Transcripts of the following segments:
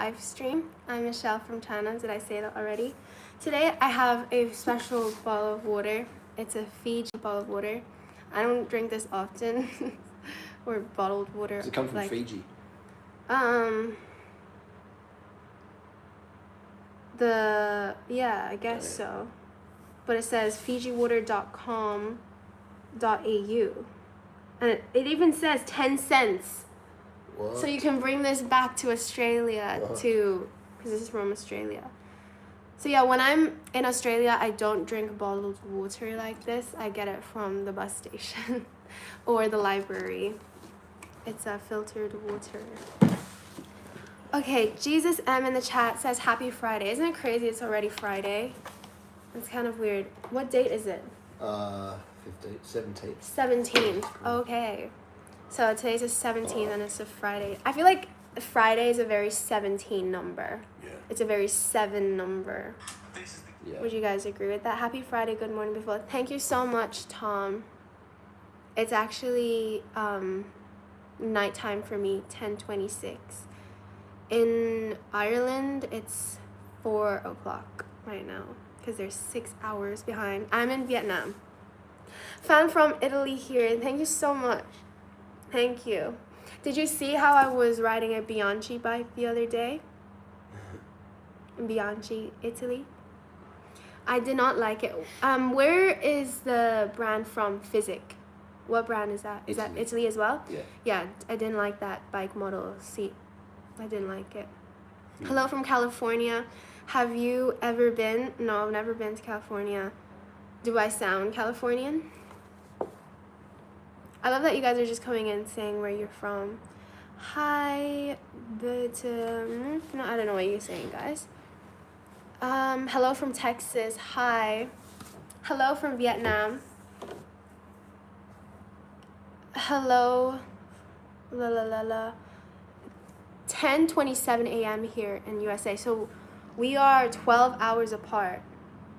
live stream. I'm Michelle from China. Did I say that already? Today I have a special bottle of water. It's a Fiji bottle of water. I don't drink this often, or bottled water. Does it come from Fiji? I guess so. But it says fijiwater.com.au. And it even says 10 cents. What? So you can bring this back to Australia because this is from Australia. So yeah, when I'm in Australia, I don't drink bottled water like this. I get it from the bus station or the library. It's a filtered water. Okay, Jesus M in the chat says Happy Friday. Isn't it crazy it's already Friday? It's kind of weird. What date is it? 17th. 17th. Okay. So today's a 17th and it's a Friday. I feel like Friday is a very 17 number. Yeah. It's a very 7 number. Yeah. Would you guys agree with that? Happy Friday, good morning before. Thank you so much, Tom. It's actually nighttime for me, 10:26. In Ireland, it's 4 o'clock right now because they're 6 hours behind. I'm in Vietnam. Fan from Italy here. Thank you so much. Thank you. Did you see how I was riding a Bianchi bike the other day? Bianchi, Italy. I did not like it. Where is the brand from? Physic. What brand is that? Is that Italy as well? Yeah. Yeah, I didn't like that bike model seat. I didn't like it. Hello from California. Have you ever been? No, I've never been to California. Do I sound Californian? I love that you guys are just coming in saying where you're from. Hi, but no, I don't know what you're saying, guys. Hello from Texas. Hi. Hello from Vietnam. Hello. La la la la. 10:27 a.m. here in USA. So we are 12 hours apart.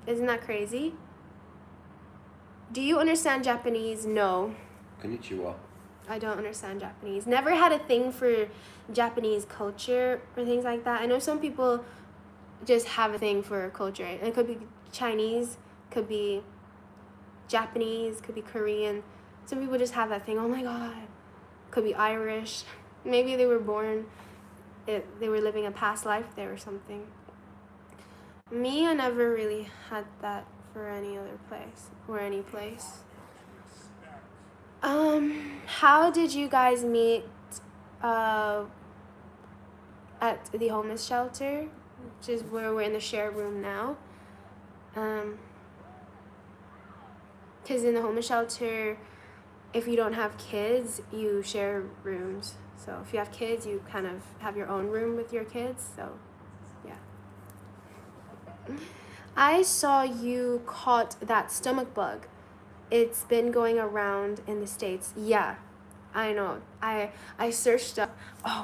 Isn't that crazy? Do you understand Japanese? No. Konnichiwa. I don't understand Japanese. Never had a thing for Japanese culture or things like that. I know some people just have a thing for culture. It could be Chinese, could be Japanese, could be Korean. Some people just have that thing. Oh my God. Could be Irish. Maybe they were born, they were living a past life there or something. Me, I never really had that for any other place or any place. How did you guys meet at the homeless shelter, which is where we're in the share room now? Because in the homeless shelter, if you don't have kids, you share rooms. So if you have kids, you kind of have your own room with your kids. So, yeah. I saw you caught that stomach bug. It's been going around in the States. Yeah, I know. I searched up,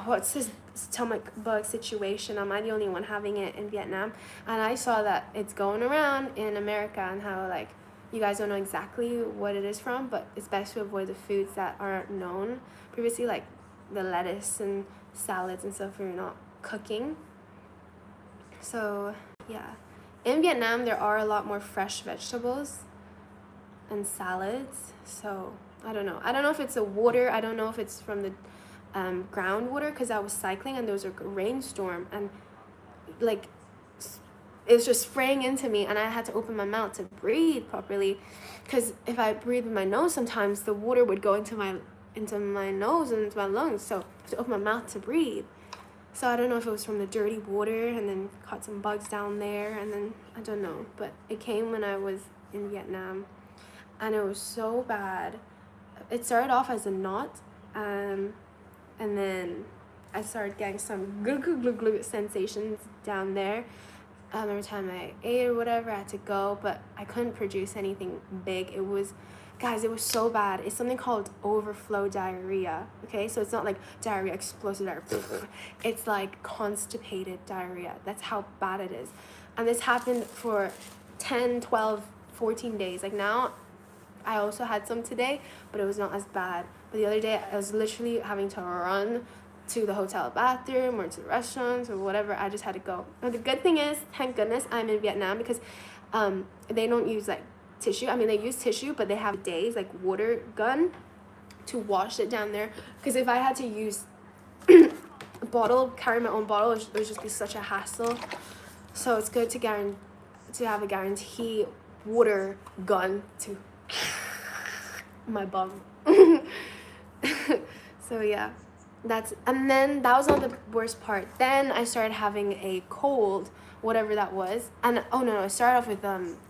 what's this stomach bug situation? Am I the only one having it in Vietnam? And I saw that it's going around in America and how, like, you guys don't know exactly what it is from, but it's best to avoid the foods that aren't known previously, like the lettuce and salads and stuff if you're not cooking. So, yeah. In Vietnam, there are a lot more fresh vegetables and salads, so I don't know if it's a water. I don't know if it's from the groundwater, because I was cycling and there was a rainstorm and like it was just spraying into me and I had to open my mouth to breathe properly, because if I breathe with my nose, sometimes the water would go into my nose and into my lungs, so I have to open my mouth to breathe. So I don't know if it was from the dirty water and then caught some bugs down there, and then I don't know, but it came when I was in Vietnam. And it was so bad. It started off as a knot, and then I started getting some glue sensations down there. Every time I ate or whatever, I had to go, but I couldn't produce anything big. It was so bad. It's something called overflow diarrhea, okay? So it's not like diarrhea, explosive diarrhea. It's like constipated diarrhea. That's how bad it is. And this happened for 10, 12, 14 days. Like now, I also had some today, but it was not as bad. But the other day, I was literally having to run to the hotel bathroom or to the restaurants or whatever. I just had to go. But the good thing is, thank goodness, I'm in Vietnam because they don't use like tissue. I mean, they use tissue, but they have days like water gun to wash it down there. Because if I had to use a bottle, carry my own bottle, it would just be such a hassle. So it's good to have a guarantee water gun to my bum. So yeah, and then that was not the worst part. Then I started having a cold, whatever that was, and I started off with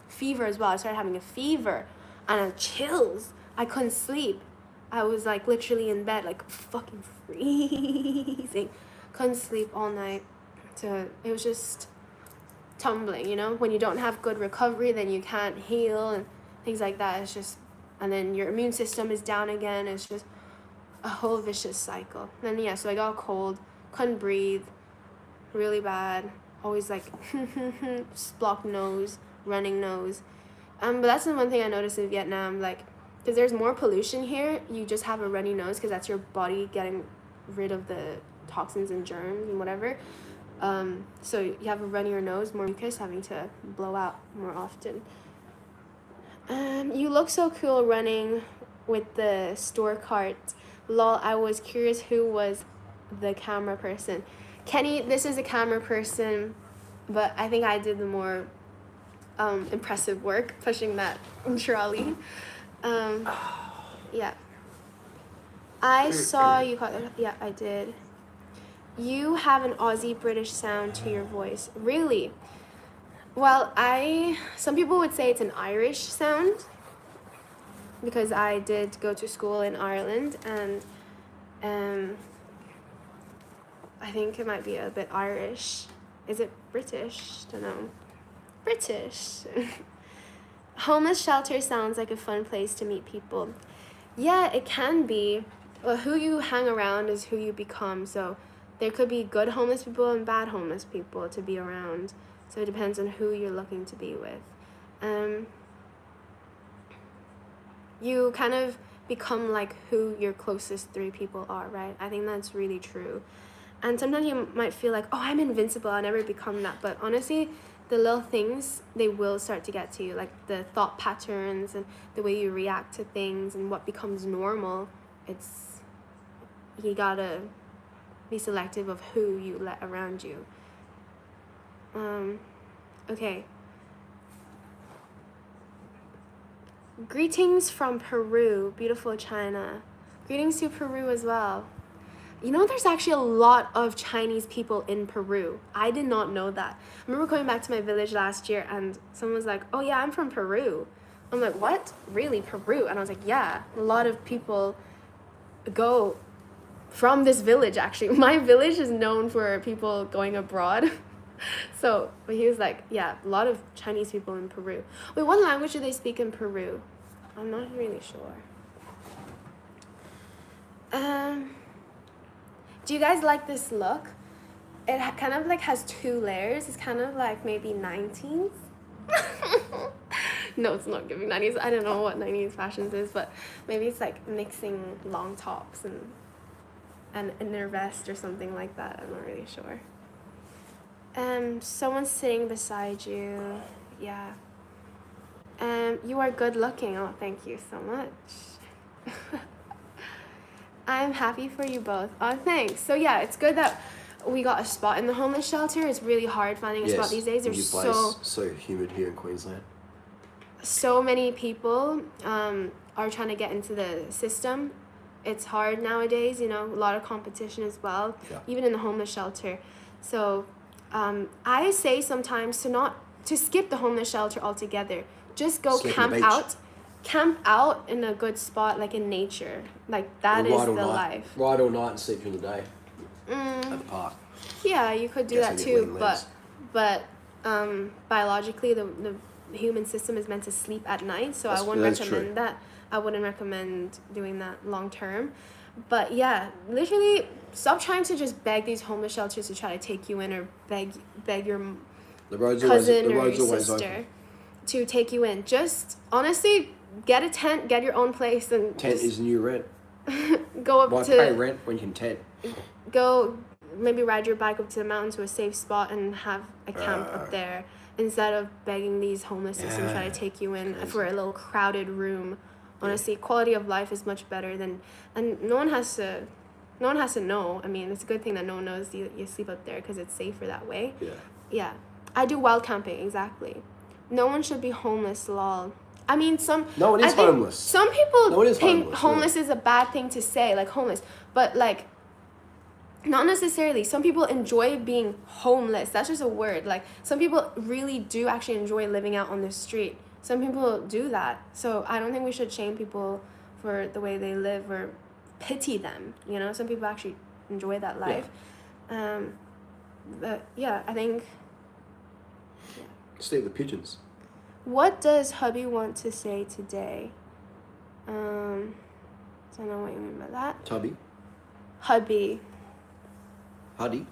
fever as well. I started having a fever and chills. I couldn't sleep. I was like literally in bed, like fucking freezing. Couldn't sleep all night. So it was just tumbling, you know. When you don't have good recovery, then you can't heal and things like that. It's just, and then your immune system is down again. It's just a whole vicious cycle. Then yeah, so I got cold, couldn't breathe, really bad. Always like blocked nose, running nose. But that's the one thing I noticed in Vietnam, like, because there's more pollution here, you just have a runny nose because that's your body getting rid of the toxins and germs and whatever. So you have a runnier nose, more mucus, having to blow out more often. You look so cool running with the store cart. Lol, I was curious who was the camera person. Kenny, this is a camera person, but I think I did the more impressive work pushing that trolley. Yeah. I saw you call it. Yeah, I did. You have an Aussie British sound to your voice. Really? Well, some people would say it's an Irish sound because I did go to school in Ireland, and I think it might be a bit Irish. Is it British? Don't know. British. Homeless shelter sounds like a fun place to meet people. Yeah, it can be. Well, who you hang around is who you become. So there could be good homeless people and bad homeless people to be around. So it depends on who you're looking to be with. You kind of become like who your closest 3 people are, right? I think that's really true. And sometimes you might feel like, oh, I'm invincible, I'll never become that. But honestly, the little things, they will start to get to you, like the thought patterns and the way you react to things and what becomes normal. You gotta be selective of who you let around you. Okay. Greetings from Peru, beautiful China. Greetings to Peru as well. You know, there's actually a lot of Chinese people in Peru. I did not know that. I remember going back to my village last year and someone was like, oh yeah, I'm from Peru. I'm like, what? Really, Peru? And I was like, yeah, a lot of people go from this village, actually. My village is known for people going abroad. So, but he was like, yeah, a lot of Chinese people in Peru. Wait, what language do they speak in Peru? I'm not really sure. Do you guys like this look? It kind of like has 2 layers. It's kind of like maybe 90s. No, it's not giving 90s. I don't know what 90s fashions is, but maybe it's like mixing long tops and inner vest or something like that. I'm not really sure. Someone's sitting beside you. Yeah. You are good looking. Oh, thank you so much. I'm happy for you both. Oh, thanks. So yeah, it's good that we got a spot in the homeless shelter. It's really hard finding a spot these days. There's so humid here in Queensland. So many people are trying to get into the system. It's hard nowadays, you know, a lot of competition as well, even in the homeless shelter. So I say sometimes to skip the homeless shelter altogether. Just go camp out in a good spot, like in nature. Like that is the life. Ride all night and sleep during the day at the park. Yeah, you could do that too, but biologically the human system is meant to sleep at night, so I wouldn't recommend that. I wouldn't recommend doing that long term. But yeah, literally stop trying to just beg these homeless shelters to try to take you in, or beg your cousin or your sister to take you in. Just honestly get a tent, get your own place, and tent is new rent. Go up Why to pay rent when you can tent? go maybe ride your bike up to the mountain to a safe spot and have a camp up there instead of begging these homelesses and try to take you in for a little crowded room. Honestly, quality of life is much better than, and no one has to know. I mean, it's a good thing that no one knows you sleep up there because it's safer that way. Yeah, I do wild camping, exactly. No one should be homeless, lol. I mean, No one is homeless. Some people No one is think homeless, homeless is a bad thing to say, like homeless, but like, not necessarily. Some people enjoy being homeless. That's just a word. Like, some people really do actually enjoy living out on the street. Some people do that. So I don't think we should shame people for the way they live or pity them. You know, some people actually enjoy that life. But yeah, I think. Stay with the pigeons. What does hubby want to say today? Don't know what you mean by that. Tubby. Hubby. Huddy.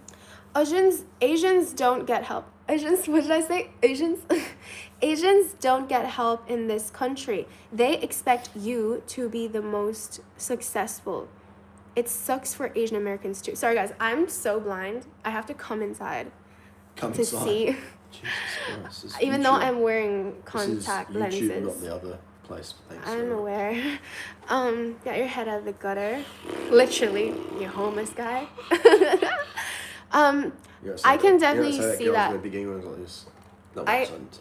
Asians don't get help. Asians, what did I say? Asians? Asians don't get help in this country. They expect you to be the most successful. It sucks for Asian Americans too. Sorry guys, I'm so blind. I have to come inside to see. Jesus Christ. Even though I'm wearing contact this is YouTube, lenses. not the other place. Thanks. I'm aware. Get your head out of the gutter. Literally, you homeless guy. I can definitely see that.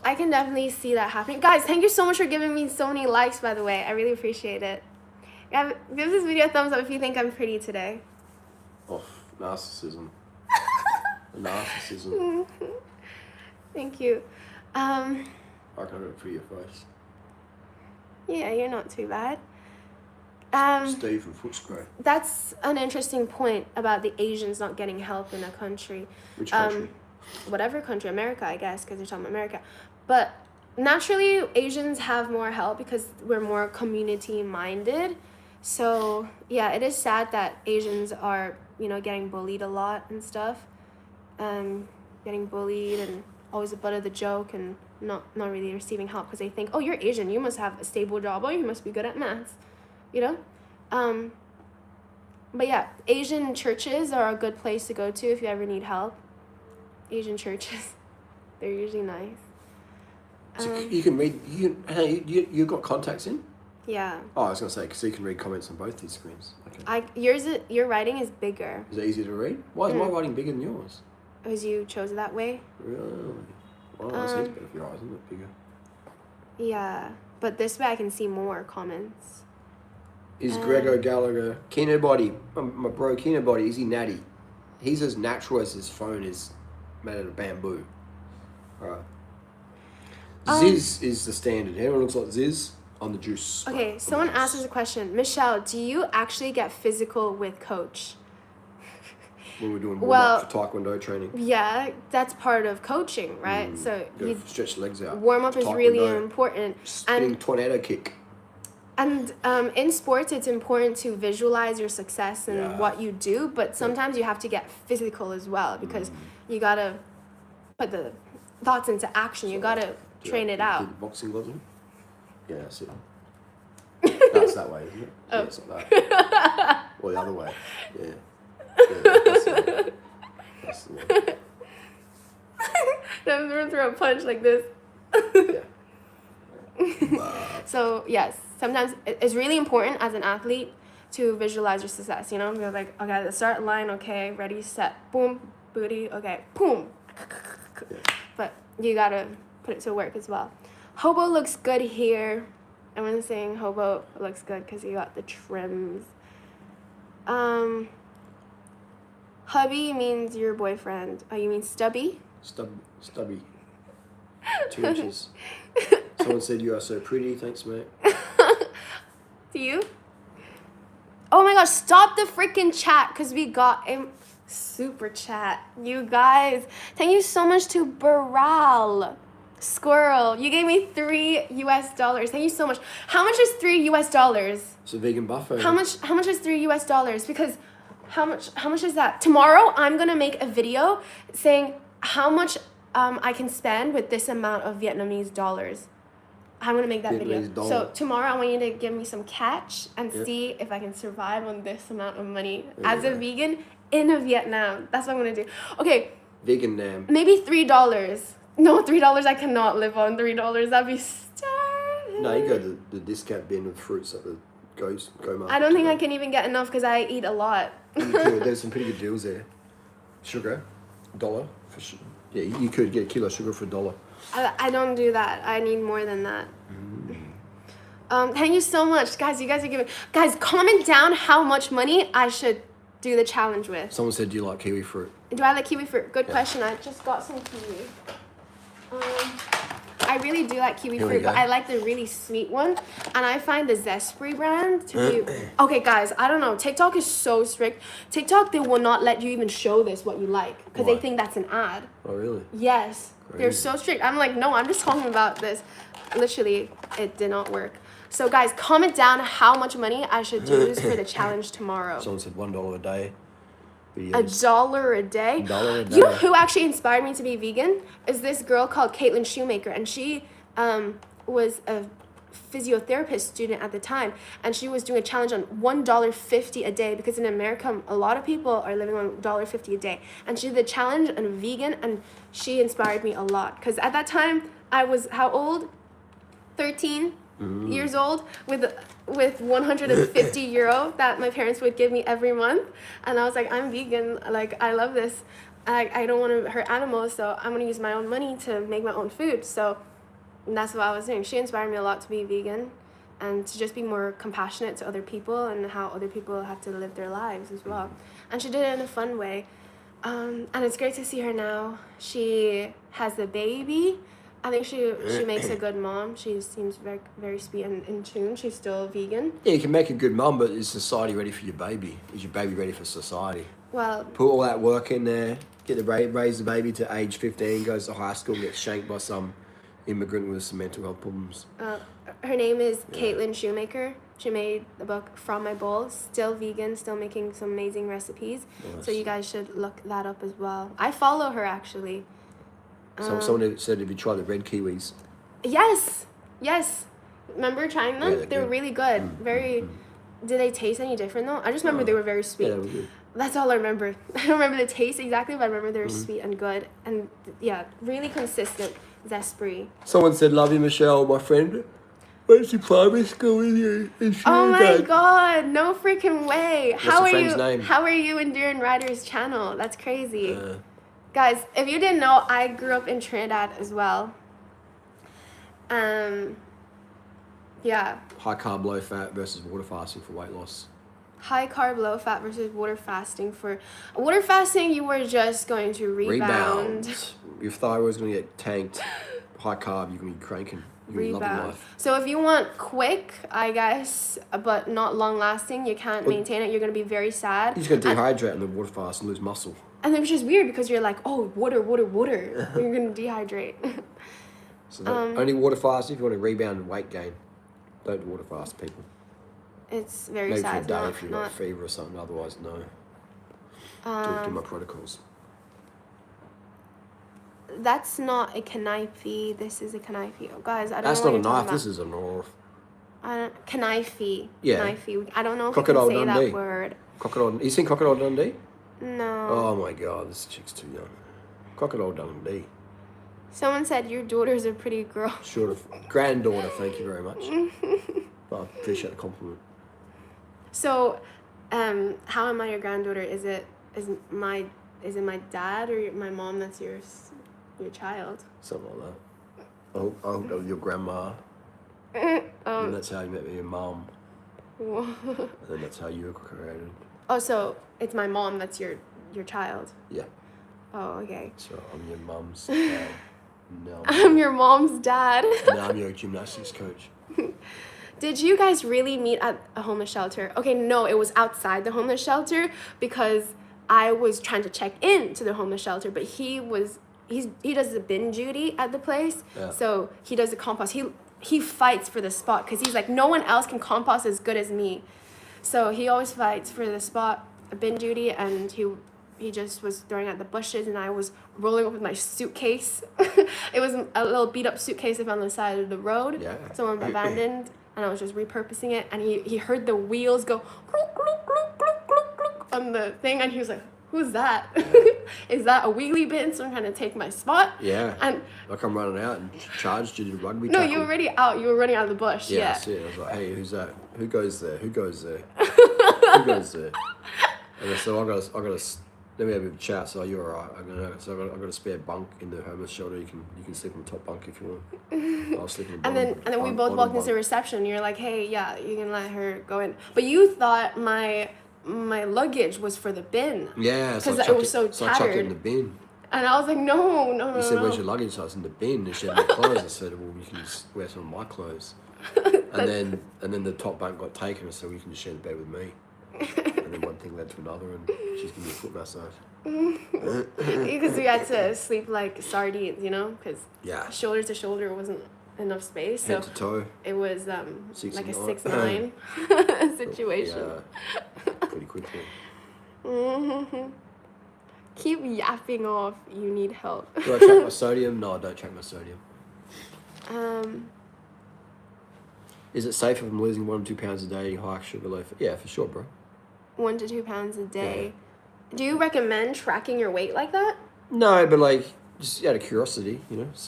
I can definitely see that happening. Guys, thank you so much for giving me so many likes, by the way. I really appreciate it. Yeah, give this video a thumbs up if you think I'm pretty today. Oh, narcissism. Narcissism. Thank you. I can do it for your face. Yeah, you're not too bad. Steve from Footscray. That's an interesting point about the Asians not getting help in a country. Which country? Whatever country, America, I guess, because you're talking about America. But naturally, Asians have more help because we're more community-minded. So, yeah, it is sad that Asians are, getting bullied a lot and stuff. Getting bullied and always the butt of the joke and not really receiving help because they think, oh, you're Asian, you must have a stable job, or you must be good at maths, But yeah, Asian churches are a good place to go to if you ever need help. Asian churches, they're usually nice. So you can read. You got contacts in? Yeah. Oh, I was gonna say because you can read comments on both these screens. Okay. Your writing is bigger. Is it easier to read? Why is my writing bigger than yours? Because you chose it that way. Really? Well, that seems better for your eyes, isn't it? Bigger. Yeah, but this way I can see more comments. Is Gregor Gallagher Kino Body? My bro Kino Body. Is he natty? He's as natural as his phone is made out of bamboo. Alright. Ziz is the standard. Everyone looks like Ziz on the juice. Okay, someone asked us a question. Michelle, do you actually get physical with coach? When we're doing warm-up for Taekwondo training. Yeah, that's part of coaching, right? So you stretch the legs out. Warm-up is really important. Spinning tornado kick. And in sports, it's important to visualize your success and what you do, but sometimes you have to get physical as well because you gotta put the thoughts into action. You gotta train it out. The boxing gloves on? Yeah, that's it. That's that way, isn't it? Oh. Yeah, it's not that. Or the other way. Yeah. That's the one. I'm gonna throw a punch like this. So yes, sometimes it's really important as an athlete to visualize your success. You're like, okay, the start line, okay, ready, set, boom, booty, okay, boom. But you gotta put it to work as well. Hobo looks good here. Everyone's saying Hobo looks good because he got the trims. Hubby means your boyfriend. Oh, you mean stubby? Stubby. 2 inches. Someone said you are so pretty. Thanks, mate. Do you? Oh my gosh, stop the freaking chat because we got a super chat. You guys, thank you so much to Baral. Squirrel, you gave me $3. Thank you so much. How much is $3? It's a vegan buffet. How much is $3? Because how much is that? Tomorrow I'm gonna make a video saying how much I can spend with this amount of Vietnamese dollars. I'm gonna make that video. So tomorrow I want you to give me some catch and see if I can survive on this amount of money. As a vegan, in Vietnam. That's what I'm gonna do. Okay, Vegan Nam. maybe $3. No, $3 I cannot live on. $3 that'd be starving. No, you go to the discount bin with fruits at the Go Market. I don't think I can even get enough because I eat a lot. You could. There's some pretty good deals there. Sugar, $1 for sugar. Yeah, you could get a kilo of sugar for $1. I don't do that. I need more than that. Thank you so much, guys. You guys are giving. Guys, comment down how much money I should do the challenge with. Someone said, "Do you like kiwi fruit?" Do I like kiwi fruit? Good question. I just got some kiwi. I really do like kiwi Here we fruit, but go. I like the really sweet one. And I find the Zespri brand to be... Okay, guys, I don't know. TikTok is so strict. TikTok, they will not let you even show this what you like because they Why? think that's an ad. Oh, really? Yes. They're Crazy. so strict. I'm like, no, I'm just talking about this. Literally, it did not work. So, guys, comment down how much money I should use for the challenge tomorrow. Someone said $1 a day. $1 a day. $1 a day. You know who actually inspired me to be vegan? Is this girl called Caitlin Shoemaker, and she was a physiotherapist student at the time, and she was doing a challenge on $1.50 a day because in America a lot of people are living on $1.50 a day, and she did the challenge on vegan, and she inspired me a lot because at that time I was how old? 13 years old with 150 euro that my parents would give me every month, and I was like, I'm vegan, like I love this, I don't want to hurt animals, so I'm going to use my own money to make my own food. So that's what I was doing. She inspired me a lot to be vegan and to just be more compassionate to other people and how other people have to live their lives as well, and she did it in a fun way, and it's great to see her now. She has a baby. I think she makes a good mom. She seems very, very sweet and in tune. She's still vegan. Yeah, you can make a good mum, but is society ready for your baby? Is your baby ready for society? Well, Put all that work in there, get the raise the baby to age 15, goes to high school, gets shanked by some immigrant with some mental health problems. her name is Caitlin Shoemaker. She made the book From My Bowl. Still vegan, still making some amazing recipes. Nice. So you guys should look that up as well. I follow her actually. Someone said, have you tried the red kiwis? Yes. Remember trying them? Yeah, they're they were good. really good. Very. Did they taste any different though? I just remember they were very sweet. Yeah, they were good. That's all I remember. I don't remember the taste exactly, but I remember they were sweet and good. And yeah, really consistent Zespri. Someone said, love you, Michelle, my friend. Went to primary school with you. Oh my god, no freaking way. What's your friend's name? How are you in Duran Rider's channel? That's crazy. Guys, if you didn't know, I grew up in Trinidad as well. Yeah. High carb, low fat versus water fasting for weight loss. High carb, low fat versus water fasting. For water fasting, you were just going to rebound. Your thyroid's going to get tanked. High carb, you're going to be cranking. You're going to be loving life. So if you want quick, I guess, but not long lasting, you can't maintain it. You're going to be very sad. You're just going to dehydrate in the water fast and lose muscle. And then which is weird because you're like, oh, water. You're going to dehydrate. So only water fast if you want to rebound and weight gain. Don't do water fast, people. It's very Maybe sad. for a day if you've got a fever or something. Otherwise, no. Do my protocols. That's not a knife. This is a knife. Oh, guys, I don't That's know not what a you're knife. talking This is a knife. about. Knife. Yeah. Knife. I don't know if Crocodile you can say Dundee. that word. Crocodile. You seen Crocodile Dundee? No. Oh my god, this chick's too young. Crocodile Dundee. Someone said your daughter's a pretty girl. Short of granddaughter. Thank you very much. I appreciate the compliment. So, how am I your granddaughter? Is it my dad or my mom that's your child? Something like that. I hope that was your grandma. And that's how you met your mom. And then that's how you were created. Oh, so it's my mom that's your child. Yeah. Oh, okay. So I'm your mum's dad. No, I'm your mom's dad. now I'm your gymnastics coach. Did you guys really meet at a homeless shelter? Okay, no, it was outside the homeless shelter because I was trying to check in to the homeless shelter, but he does the bin duty at the place. Yeah. So he does the compost. He fights for the spot because he's like, no one else can compost as good as me. So he always fights for the spot, bin duty, and he just was throwing at the bushes, and I was rolling up with my suitcase. It was a little beat up suitcase I found on the side of the road. Yeah. Someone abandoned, and I was just repurposing it, and he heard the wheels go clunk, clunk, clunk, clunk, clunk, clunk on the thing, and he was like, Who's that? Is that a wheelie bin? Someone trying to take my spot? Yeah. And Like I'm running out and charged you to rugby no, tackle. you were already out. You were running out of the bush. Yeah, Yeah. that's it. I was like, hey, who's that? Who goes there? Who goes there? Who goes there? And so I got to. Let me have a bit of a chat. So you're alright. I got a spare bunk in the homeless shelter. You can sleep on the top bunk if you want. I'll sleep in the And bottom. then we both bottom walked into bunk. reception. You're like, hey, yeah, you can let her go in. But you thought my luggage was for the bin. Yeah, so 'Cause I it chucked was so So I chucked it in tattered. the bin. And I was like, no. He said, "Where's your luggage?" So I was in the bin. And she had my clothes. I said, "Well, you can just wear some of my clothes." And then the top bunk got taken, so you can just share the bed with me. And then one thing led to another, and she's giving me a foot massage. Because we had to sleep like sardines, because Yeah. shoulder to shoulder wasn't enough space. So Head to toe. it was Six like a and 6-9 situation. Yeah. Pretty quickly. Keep yapping off. You need help. Do I track my sodium? No, I don't track my sodium. Is it safe if I'm losing 1 or 2 pounds a day eating high sugar low? Yeah, for sure, bro. 1 to 2 pounds a day. Do you recommend tracking your weight like that? No, but like just out of curiosity,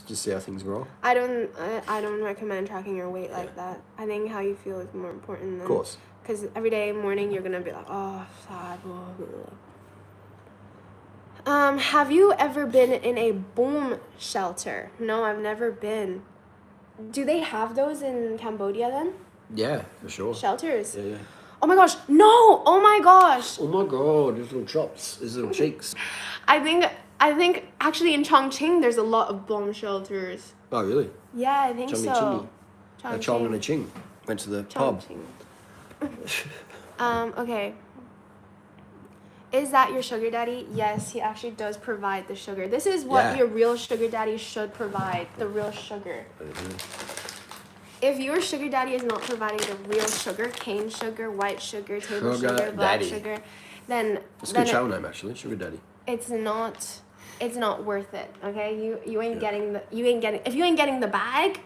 just see how things roll. I don't recommend tracking your weight like that. I think how you feel is more important than. Of course. Because every day morning you're gonna be like, oh, sad. Blah, blah, blah. Have you ever been in a bomb shelter? No, I've never been. Do they have those in Cambodia then? Yeah, for sure. Shelters? Yeah. Oh my gosh, no! Oh my gosh! Oh my god, these little chops, these little cheeks. I think actually in Chongqing there's a lot of bomb shelters. Oh, really? Yeah, I think Chongqing. so. Chong and a Ching went to the pub. Chongqing. Okay. Is that your sugar daddy? Yes, he actually does provide the sugar. This is what your real sugar daddy should provide, the real sugar. If your sugar daddy is not providing the real sugar, cane sugar, white sugar, table sugar, black sugar, then It's a good channel name actually, Sugar Daddy. it's not worth it. Okay, you ain't getting if you ain't getting the bag,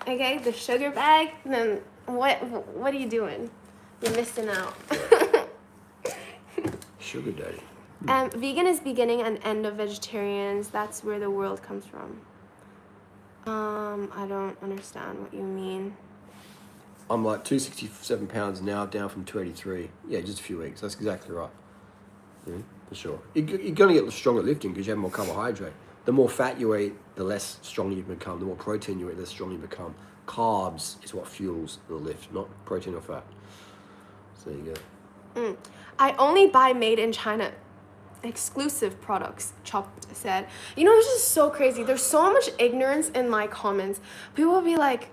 okay, the sugar bag, then what are you doing? You're missing out. Sugar Daddy. Vegan is beginning and end of vegetarians. That's where the world comes from. I don't understand what you mean. I'm like 267 pounds now, down from 283. Yeah, just a few weeks. That's exactly right. Yeah, for sure. You're going to get stronger at lifting because you have more carbohydrate. The more fat you eat, the less stronger you become. The more protein you eat, the less stronger you become. Carbs is what fuels the lift, not protein or fat. So there you go. I only buy made in China exclusive products, Chopped said. It's just so crazy. There's so much ignorance in my comments. People will be like,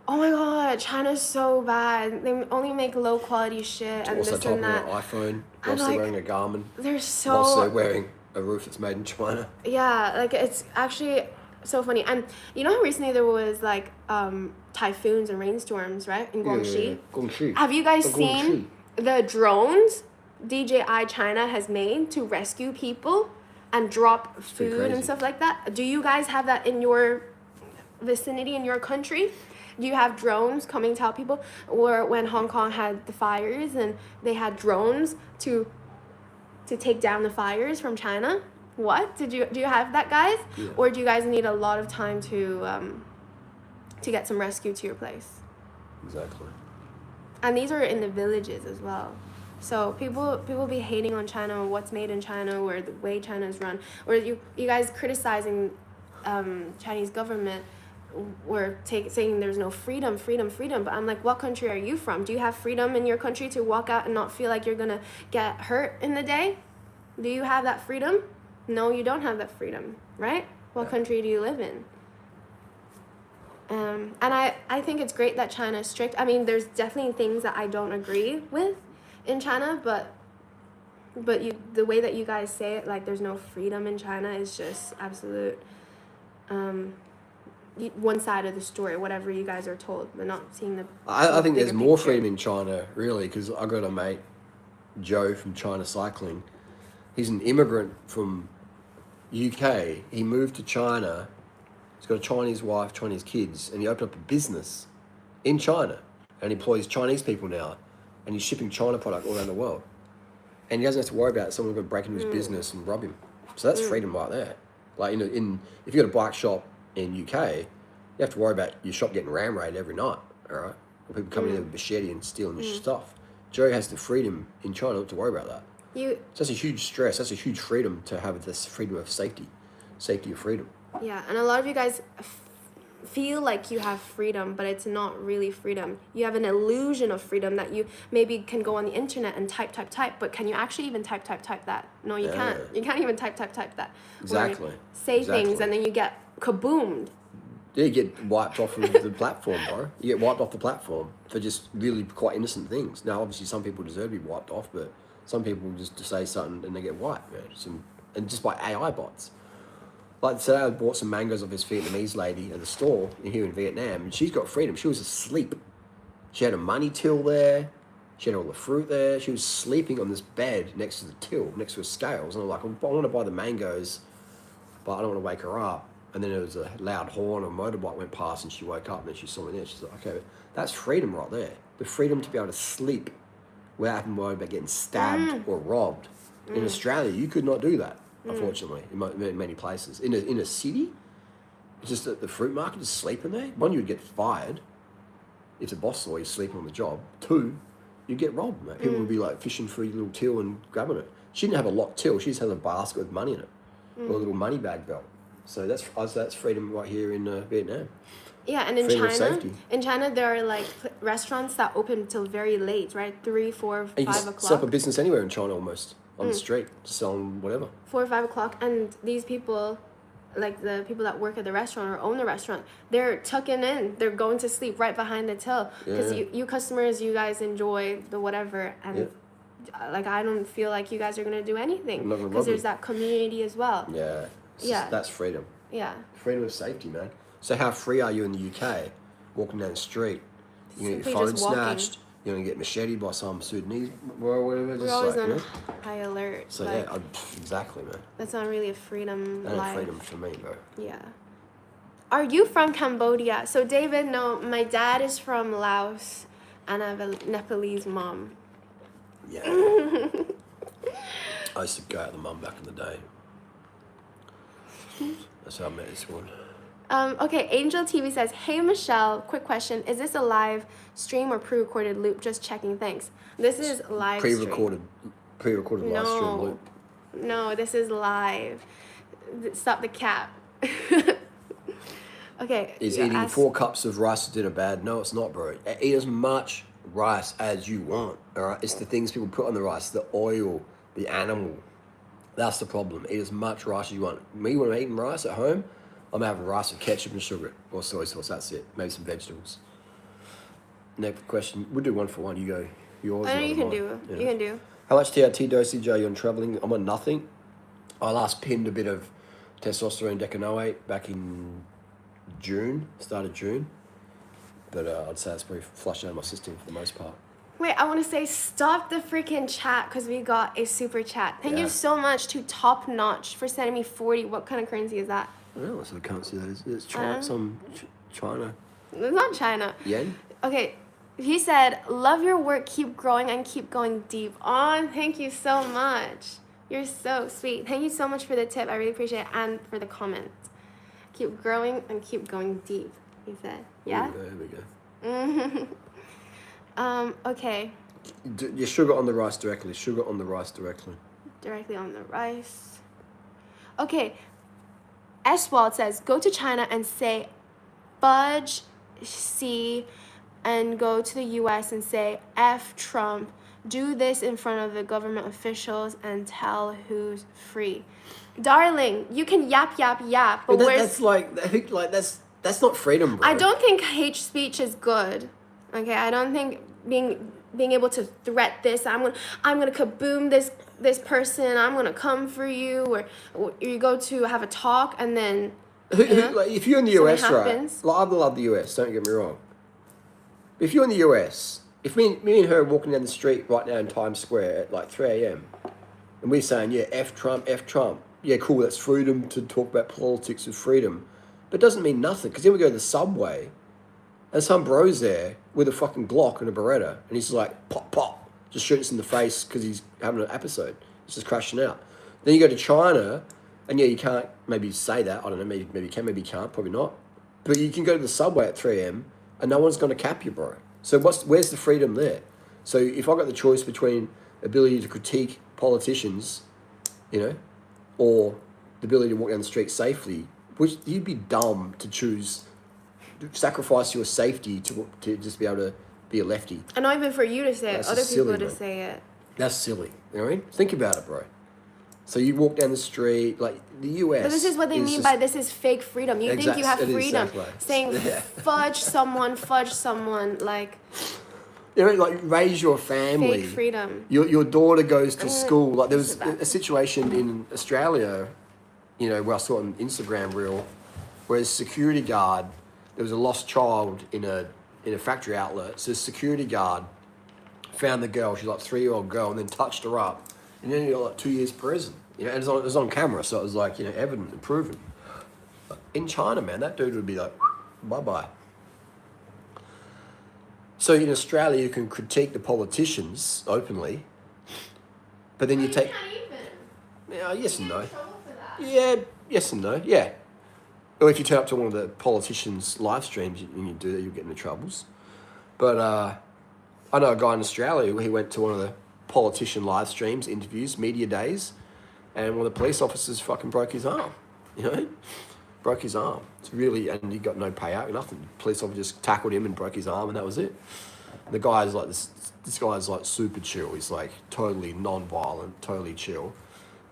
oh my god, China's so bad. They only make low quality shit and Also this talking and that. about an iPhone, I'm whilst they're like, wearing a Garmin, They're whilst they're so... wearing a roof that's made in China. Yeah, like it's actually so funny. And you know how recently there was like typhoons and rainstorms, right? In Guangxi? Guangxi. Have you guys seen the drones DJI China has made to rescue people and drop food and stuff like that? Do you guys have that in your vicinity, in your country? Do you have drones coming to help people? Or when Hong Kong had the fires and they had drones to take down the fires from China? What? Do you have that, guys? Yeah. Or do you guys need a lot of time to get some rescue to your place? Exactly. And these are in the villages as well. So people be hating on China, what's made in China, or the way China is run, or you guys criticizing Chinese government, or saying there's no freedom. But I'm like, what country are you from? Do you have freedom in your country to walk out and not feel like you're gonna get hurt in the day? Do you have that freedom? No, you don't have that freedom, right? What country do you live in? And I think it's great that China is strict. I mean, there's definitely things that I don't agree with in China, but the way that you guys say it, like there's no freedom in China, is just absolute one side of the story, whatever you guys are told, but not seeing the I think there's bigger more picture. freedom in China, really, because I got a mate, Joe from China Cycling. He's an immigrant from UK. He moved to China. He's got a Chinese wife, Chinese kids, and he opened up a business in China and employs Chinese people now, and he's shipping China product all around the world. And he doesn't have to worry about someone going to break into his business and rob him. So that's freedom right there. Like if you got a bike shop in UK, you have to worry about your shop getting ram raided every night. All right, or people coming in with a machete and stealing your stuff. Joe has the freedom in China not to worry about that. So that's a huge stress. That's a huge freedom to have this freedom of safety of freedom. Yeah, and a lot of you guys feel like you have freedom, but it's not really freedom. You have an illusion of freedom that you maybe can go on the internet and type, but can you actually even type that? No, you can't. You can't even type that. Exactly. Or say things and then you get kaboomed. Yeah, you get wiped off of the platform, bro. You get wiped off the platform for just really quite innocent things. Now, obviously, some people deserve to be wiped off, but some people just say something and they get wiped, man. And just by AI bots. Like today, I bought some mangoes off this Vietnamese lady at the store here in Vietnam, and she's got freedom. She was asleep. She had a money till there. She had all the fruit there. She was sleeping on this bed next to the till, next to her scales. And I'm like, I want to buy the mangoes, but I don't want to wake her up. And then there was a loud horn, a motorbike went past, and she woke up, and then she saw me there. She's like, okay, that's freedom right there. The freedom to be able to sleep without having to worry about getting stabbed or robbed. In Australia, you could not do that. Unfortunately, in many places. In a city, just at the fruit market, just sleeping there. One, you'd get fired if the boss saw you sleeping on the job. Two, you'd get robbed, mate. People would be like fishing for your little till and grabbing it. She didn't have a locked till. She just had a basket with money in it, or a little money bag belt. So that's freedom right here in Vietnam. Yeah, and in China, there are like restaurants that open till very late, right? 3, 4, 5 o'clock. You can set up a business anywhere in China almost. On the street, selling whatever. 4 or 5 o'clock, and these people, like the people that work at the restaurant or own the restaurant, they're tucking in. They're going to sleep right behind the till because you customers, you guys enjoy the whatever, and like I don't feel like you guys are gonna do anything because there's that community as well. That's freedom. Yeah, freedom of safety, man. So how free are you in the UK? Walking down the street, you get your phone snatched. You're going to get macheted by some Sudanese or whatever. We're always on high alert. So, like, exactly, man. That's not really a freedom life. Not freedom for me, bro. Yeah. Are you from Cambodia? So, David, no, my dad is from Laos, and I have a Nepalese mom. Yeah. I used to go out with the mum back in the day. That's how I met this one. Okay, Angel TV says, hey, Michelle, quick question. Is this a live stream or pre-recorded loop? Just checking, thanks. This is live pre-recorded live stream loop. No, this is live. Stop the cap. Okay. Is eating 4 cups of rice a dinner bad? No, it's not, bro. Eat as much rice as you want, all right? It's the things people put on the rice, the oil, the animal. That's the problem. Eat as much rice as you want. Me, when I'm eating rice at home, I'm having rice with ketchup and sugar or soy sauce. That's it. Maybe some vegetables. Next question. We'll do one for one. You go. Yours. I know you can do. Yeah. You can do. How much TRT dosage are you on traveling? I'm on nothing. I last pinned a bit of testosterone decanoate back in June, start of June. But I'd say it's pretty flushed out of my system for the most part. Wait, I want to say stop the freaking chat because we got a super chat. Thank you so much to Top Notch for sending me 40. What kind of currency is that? I don't know what sort of currency that is. It's China. China. It's not China. Yen? Okay. He said, love your work. Keep growing and keep going deep. Oh, thank you so much. You're so sweet. Thank you so much for the tip. I really appreciate it. And for the comment. Keep growing and keep going deep, he said. Yeah? There we go. Okay. Your sugar on the rice directly. Sugar on the rice directly. Directly on the rice. Okay. Eswald says, go to China and say, fudge C, and go to the U.S. and say, F Trump. Do this in front of the government officials and tell who's free. Darling, you can yap, but that's that's not freedom, bro. I don't think hate speech is good. Okay, I don't think being able to threat this, I'm gonna kaboom this person, I'm gonna come for you, or you go to have a talk and then like if you're in the US, right? Like, I love the US, don't get me wrong. But if you're in the US, if me and her are walking down the street right now in Times Square at like 3 a.m. and we're saying, yeah, F Trump, yeah, cool, that's freedom to talk about politics with freedom. But it doesn't mean nothing, because then we go to the subway and some bro's there with a fucking Glock and a Beretta, and he's like, pop, pop. just shoots in the face because he's having an episode. He's just crashing out. Then you go to China, and yeah, you can't maybe say that. I don't know. Maybe you can, maybe you can't. Probably not. But you can go to the subway at 3 a.m. and no one's going to cap you, bro. So where's the freedom there? So if I got the choice between ability to critique politicians, you know, or the ability to walk down the street safely, which you'd be dumb to choose, to sacrifice your safety to just be able to be a lefty. And not even for you to say it, other people to say it. That's silly. You know what I mean? Think about it, bro. So you walk down the street, like the US. But this is what they mean by this is fake freedom. You think you have freedom. Saying fudge someone, like... You know, like raise your family. Fake freedom. Your daughter goes to school. Like there was a situation in Australia, you know, where I saw it on Instagram reel, where a security guard, there was a lost child in a factory outlet. So the security guard found the girl, she's like a 3-year-old girl, and then touched her up. And then you got like 2 years prison. You know, and it was on camera, so it was like, you know, evident and proven. In China, man, that dude would be like, bye-bye. So in Australia, you can critique the politicians openly, but then you take... Yeah, yes and no. Yeah, yes and no, yeah. Or if you turn up to one of the politicians' live streams and you do that, you'll get into troubles. But I know a guy in Australia, he went to one of the politician live streams, interviews, media days, and one of the police officers fucking broke his arm, you know? Broke his arm. It's really, and he got no payout, nothing. The police officer just tackled him and broke his arm, and that was it. And the guy's like, this guy's like super chill. He's like totally non-violent, totally chill.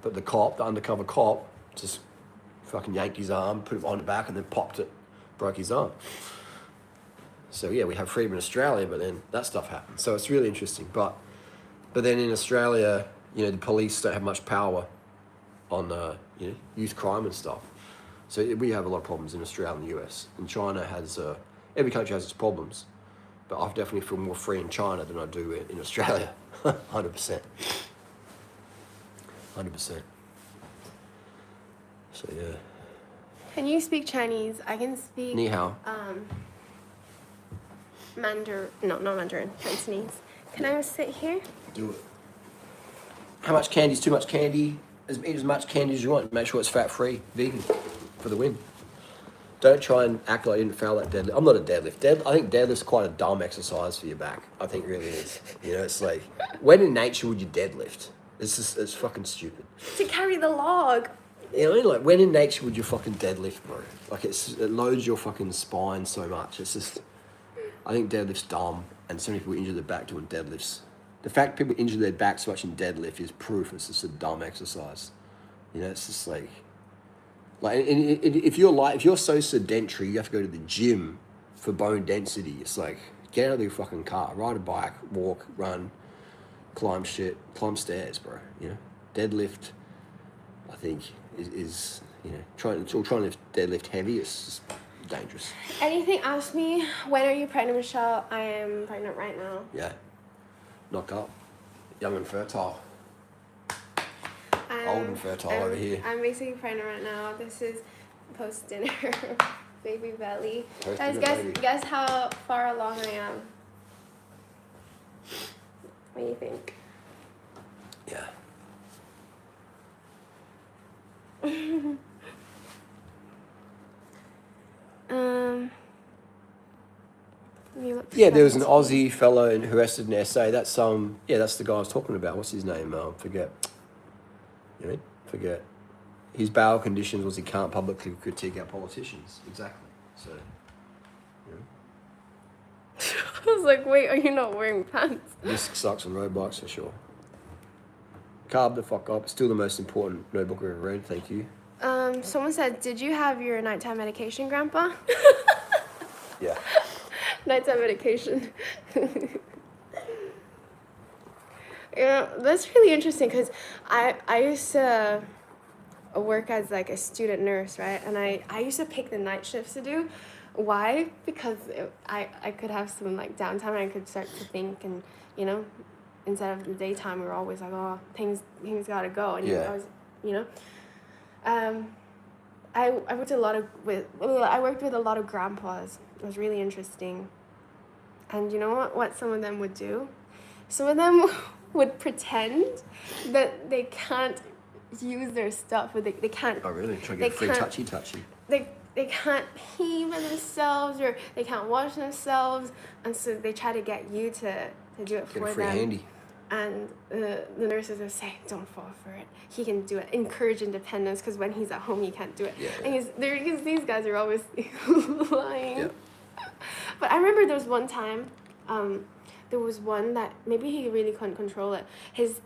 But the undercover cop, just fucking yanked his arm, put it on the back, and then popped it, broke his arm. So yeah, we have freedom in Australia, but then that stuff happens. So it's really interesting. But then in Australia, you know, the police don't have much power on you know, youth crime and stuff. So we have a lot of problems in Australia and the US. And China has, every country has its problems. But I definitely feel more free in China than I do in Australia. 100%. 100%. So yeah. Can you speak Chinese? I can speak... Ni hao. Mandarin. No, not Mandarin. Cantonese. Can I sit here? Do it. How much candy is too much candy? Eat as much candy as you want. Make sure it's fat-free. Vegan. For the win. Don't try and act like you didn't fail that deadlift. I'm not a deadlift. I think deadlift's quite a dumb exercise for your back. I think it really is. You know, it's like, when in nature would you deadlift? It's fucking stupid. To carry the log. You know, like, when in nature would you fucking deadlift, bro? Like, it loads your fucking spine so much. It's just, I think deadlift's dumb, and so many people injure their back doing deadlifts. The fact people injure their back so much in deadlift is proof it's just a dumb exercise. You know, it's just like if you're so sedentary, you have to go to the gym for bone density. It's like, get out of your fucking car, ride a bike, walk, run, climb stairs, bro. You know, deadlift, I think is you know, trying to lift deadlift heavy is just dangerous. Anything? Ask me. When are you pregnant, Michelle? I am pregnant right now. Yeah, knock up, young and fertile. Old and fertile over here. I'm basically pregnant right now. This is post-dinner baby belly. Guys, guess how far along I am. What do you think? Yeah. Yeah, there was an Aussie fellow who arrested in SA. That's that's the guy I was talking about. What's his name? Forget. You know, forget. His bail conditions was he can't publicly critique our politicians. Exactly. So, you know. I was like, wait, are you not wearing pants? This sucks on road bikes for sure. Carb the fuck up. It's still the most important notebook I've ever read. Thank you. Someone said, did you have your nighttime medication, Grandpa? Yeah. Nighttime medication. You know, that's really interesting because I used to work as like a student nurse, right? And I used to pick the night shifts to do. Why? Because I could have some like downtime and I could start to think, and you know, instead of the daytime we were always like, oh, things gotta go, and yeah. I was, you know, I worked with a lot of grandpas. It was really interesting. And you know what some of them would do? some of them would pretend that they can't use their stuff, or they can't. Oh really? Try to They get free can't- touchy. They can't pee by themselves, or they can't wash themselves, and so they try to get you to do it Get for a free them. handy. And the nurses will say, "Don't fall for it. He can do it. Encourage independence, because when he's at home, he can't do it." Yeah, And these guys are always lying. Yeah. But I remember there was one time, there was one that maybe he really couldn't control it.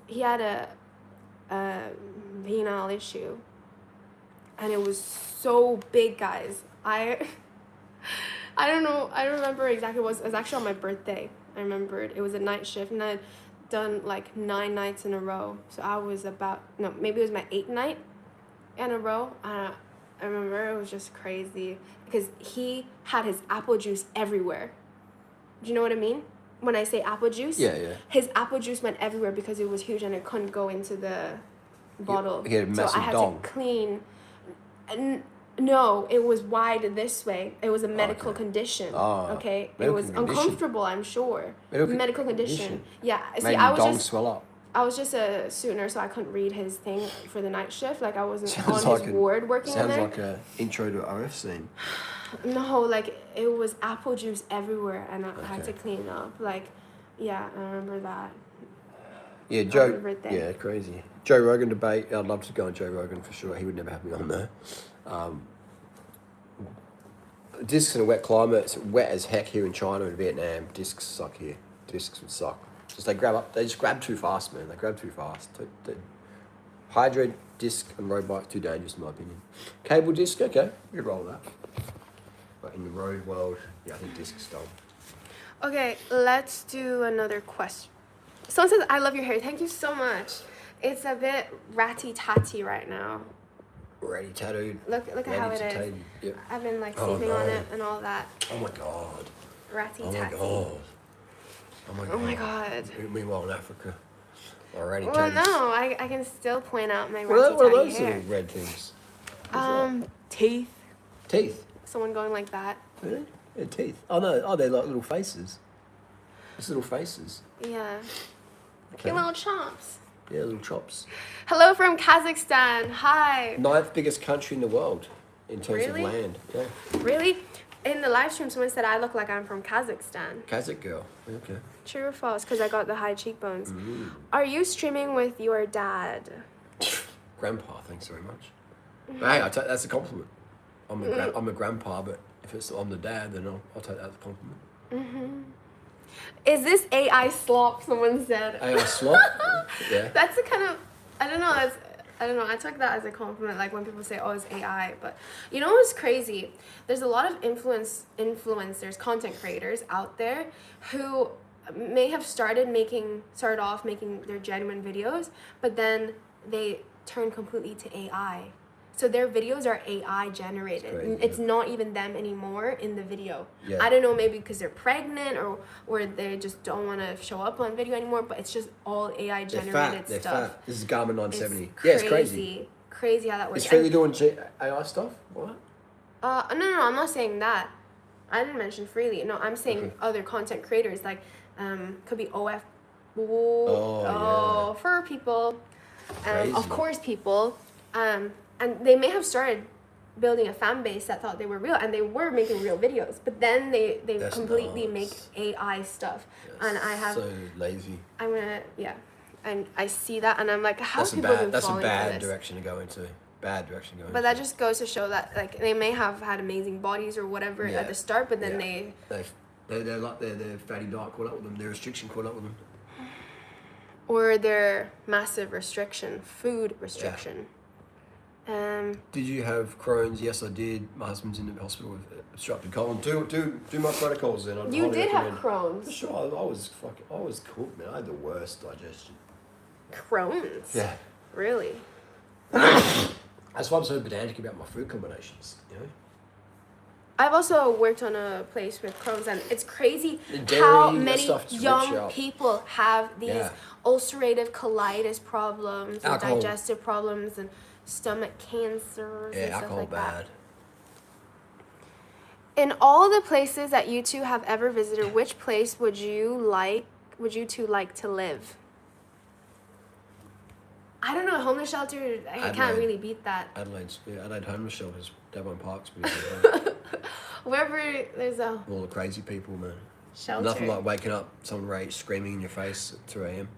He had a venal issue, and it was so big, guys. I don't know. I don't remember exactly what it was actually on my birthday. I remembered it was a night shift, and I'd done like 9 nights in a row. So I was maybe it was my 8th night in a row. I remember it was just crazy because he had his apple juice everywhere. Do you know what I mean? When I say apple juice? Yeah. His apple juice went everywhere because it was huge and it couldn't go into the bottle. He had a so I massive had dong. to clean. No, it was wide this way. It was a medical Okay. condition. Oh, Okay, it medical was condition. uncomfortable. I'm sure. Medical condition. condition. Yeah. See, Made I your was dong just swell up. I was just a student nurse, so I couldn't read his thing for the night shift. Like I wasn't Sounds on like his a- ward working in Sounds there. like a intro to an RF scene. No, like it was apple juice everywhere, and I had to Okay. clean it up. Like, yeah, I remember that. Yeah, Joe. Happy birthday. Yeah, crazy. Joe Rogan debate. I'd love to go on Joe Rogan for sure. He would never have me on there. Discs in a wet climate. It's wet as heck here in China and Vietnam. Discs suck here. Discs would suck. Just they just grab too fast, man. They grab too fast. Hydro disc and road bike too dangerous in my opinion. Cable disc, okay, we could roll with that. But in the road world, yeah, I think disc's dumb. Okay, let's do another question. Someone says, "I love your hair." Thank you so much. It's a bit ratty-tatty right now. Already tattooed. Look at how it is. Ready to Yep. I've been like Oh, sleeping on no. it and all that. Oh my god. Ratty Oh my tatty. god. Oh my god. Oh my god. Meanwhile in Africa. Already Well, tatties. no, I can still point out my What are ratty those tatty little hair. red things? Teeth. Teeth. Someone going like that. Really? Yeah, teeth. Oh no. Oh, they're like little faces. It's little faces. Yeah. Okay. Cute little chops. Yeah, little chops. Hello from Kazakhstan. Hi. 9th biggest country in the world in terms Really? of land. Yeah. Really? In the live stream, someone said I look like I'm from Kazakhstan. Kazakh girl. Okay. True or false? Because I got the high cheekbones. Mm. Are you streaming with your dad? Grandpa, thanks very much. But hey, that's a compliment. I'm a grandpa, but if I'm the dad, then I'll take that as a compliment. Is this AI slop? Someone said. AI slop? Yeah. That's the kind of I don't know. I took that as a compliment, like when people say, "Oh, it's AI." But you know what's crazy? There's a lot of influencers, content creators out there who may have started off making their genuine videos, but then they turn completely to AI. So their videos are AI generated. It's crazy, It's not even them anymore in the video. Yeah. I don't know, maybe because they're pregnant or they just don't want to show up on video anymore, but it's just all AI They're generated fat. They're stuff. fat. This is Garmin 970. It's Yeah, it's crazy. Crazy how that works. Is Freely doing AI stuff? What? No, I'm not saying that. I didn't mention Freely. No, I'm saying Okay. other content creators, like could be Oh, fur people, Crazy. of course people, and they may have started building a fan base that thought they were real, and they were making real videos, but then they That's completely nuts. make AI stuff, and I have So lazy. I'm gonna and I see that, and I'm like, how That's have a people been bad. That's a falling for bad this? direction to go into. Bad direction to go into. But that just goes to show that like they may have had amazing bodies or whatever Yeah. at the start, but then Yeah. They're like their fatty diet caught up with them. Their restriction caught up with them. or their massive restriction, food restriction. Did you have Crohn's? Yes, I did. My husband's in the hospital with obstructed colon. Do my protocols then. I'd You highly did have recommend. Crohn's. Sure, I was cooked, man. I had the worst digestion. Crohn's. Yeah. Really. That's why I'm so pedantic about my food combinations. You know. I've also worked on a place with Crohn's, and it's crazy The dairy, how that many stuff just rips you young up. people have these Yeah. ulcerative colitis problems, and Alcohol. digestive problems, and stomach cancers Yeah, and stuff alcohol like that. bad. In all the places that you two have ever visited, which place would you like would you two like to live? I don't know, homeless shelter, I can't Adelaide. really beat that. Adelaide homeless shelters, Devon Park's pretty good. Wherever there's a All the crazy people, man. shelter. Nothing like waking up, someone screaming in your face at 2 a.m.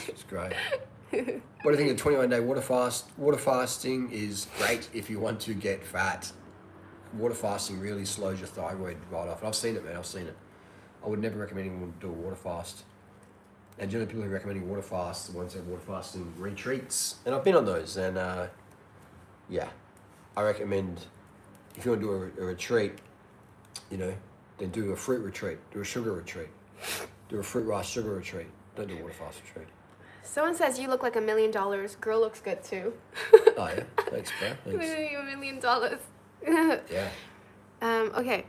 It's great. What do you think of 21-day water fast? Water fasting is great if you want to get fat. Water fasting really slows your thyroid right off. And I've seen it, man. I've seen it. I would never recommend anyone do a water fast. And generally, people who are recommending water fasts, the ones that have water fasting retreats, and I've been on those. And yeah, I recommend if you want to do a retreat, you know, then do a fruit retreat, do a sugar retreat, do a fruit rice sugar retreat. Don't do a water fast retreat. Someone says you look like $1 million. Girl looks good too. Oh yeah, thanks, bro. Thanks. Literally $1 million. Yeah. Okay.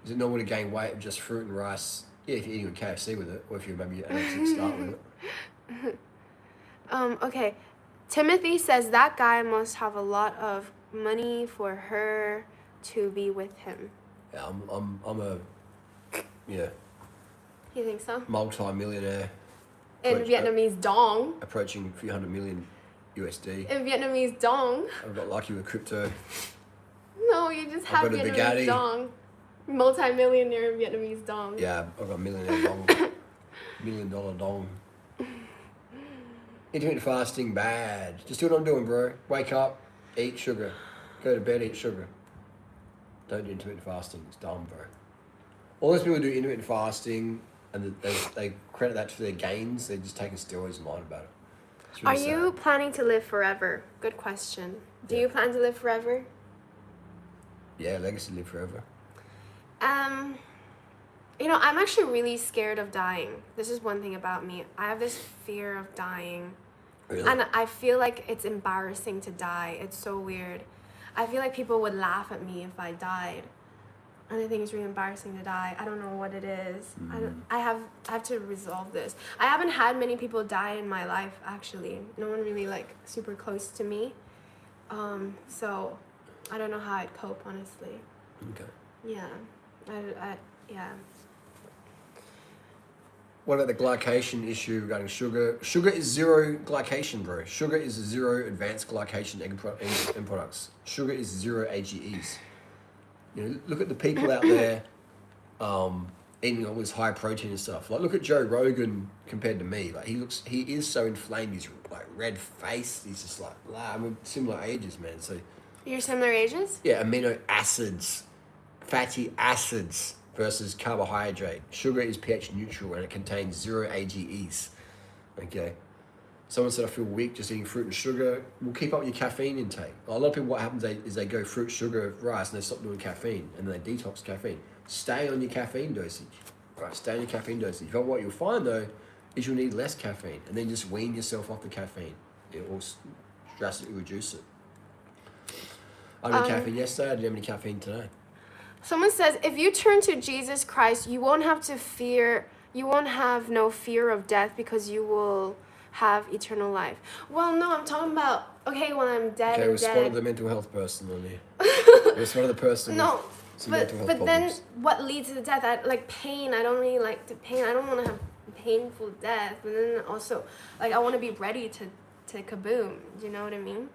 Is it normal to gain weight with just fruit and rice? Yeah, if you're eating a KFC with it, or if you're maybe anorexic start with it. Okay. Timothy says that guy must have a lot of money for her to be with him. Yeah, I'm a You think so? multi-millionaire In Approach- Vietnamese dong. approaching a few hundred million USD. In Vietnamese dong. I've got lucky with crypto. No, you just have got a Vietnamese Bugatti. dong. Multi-millionaire Vietnamese dong. Yeah, I've got a millionaire dong. $1 million dong. Intermittent fasting, bad. Just do what I'm doing, bro. Wake up, eat sugar. Go to bed, eat sugar. Don't do intermittent fasting. It's dumb, bro. All those people who do intermittent fasting and they credit that to their gains, they're just taking steroids and lying about it. It's Are really you sad. planning to live forever? Good question. Do Yeah. you plan to live forever? Yeah, legacy live forever. You know, I'm actually really scared of dying. This is one thing about me. I have this fear of dying. Really? And I feel like it's embarrassing to die. It's so weird. I feel like people would laugh at me if I died. And I think it's really embarrassing to die. I don't know what it is. I have to resolve this. I haven't had many people die in my life, actually. No one really, like, super close to me. So I don't know how I'd cope, honestly. Okay. Yeah. Yeah. What about the glycation issue regarding sugar? Sugar is zero glycation, bro. Sugar is zero advanced glycation end products. Sugar is zero AGEs. You know, look at the people out there eating all this high protein and stuff. Like, look at Joe Rogan compared to me. Like, he is so inflamed. He's like red faced. He's just like, blah. We're similar ages, man. So You're similar ages? yeah, amino acids, fatty acids versus carbohydrate. Sugar is pH neutral and it contains zero AGEs. Okay. Someone said, I feel weak just eating fruit and sugar. Will keep up your caffeine intake. A lot of people, what happens is they go fruit, sugar, rice, and they stop doing caffeine, and then they detox caffeine. Stay on your caffeine dosage. Right, stay on your caffeine dosage. But what you'll find, though, is you'll need less caffeine, and then just wean yourself off the caffeine. It will drastically reduce it. I had caffeine yesterday. I didn't have any caffeine today. Someone says, if you turn to Jesus Christ, you won't have no fear of death because you will have eternal life. Well, no, I'm talking about, okay, when I'm dead Okay, and respond dead. to the mental health person on here. Respond to the person No, with some mental health but then problems. what leads to death? Like pain. I don't really like the pain. I don't want to have painful death. But then also, like, I want to be ready to kaboom. Do you know what I mean?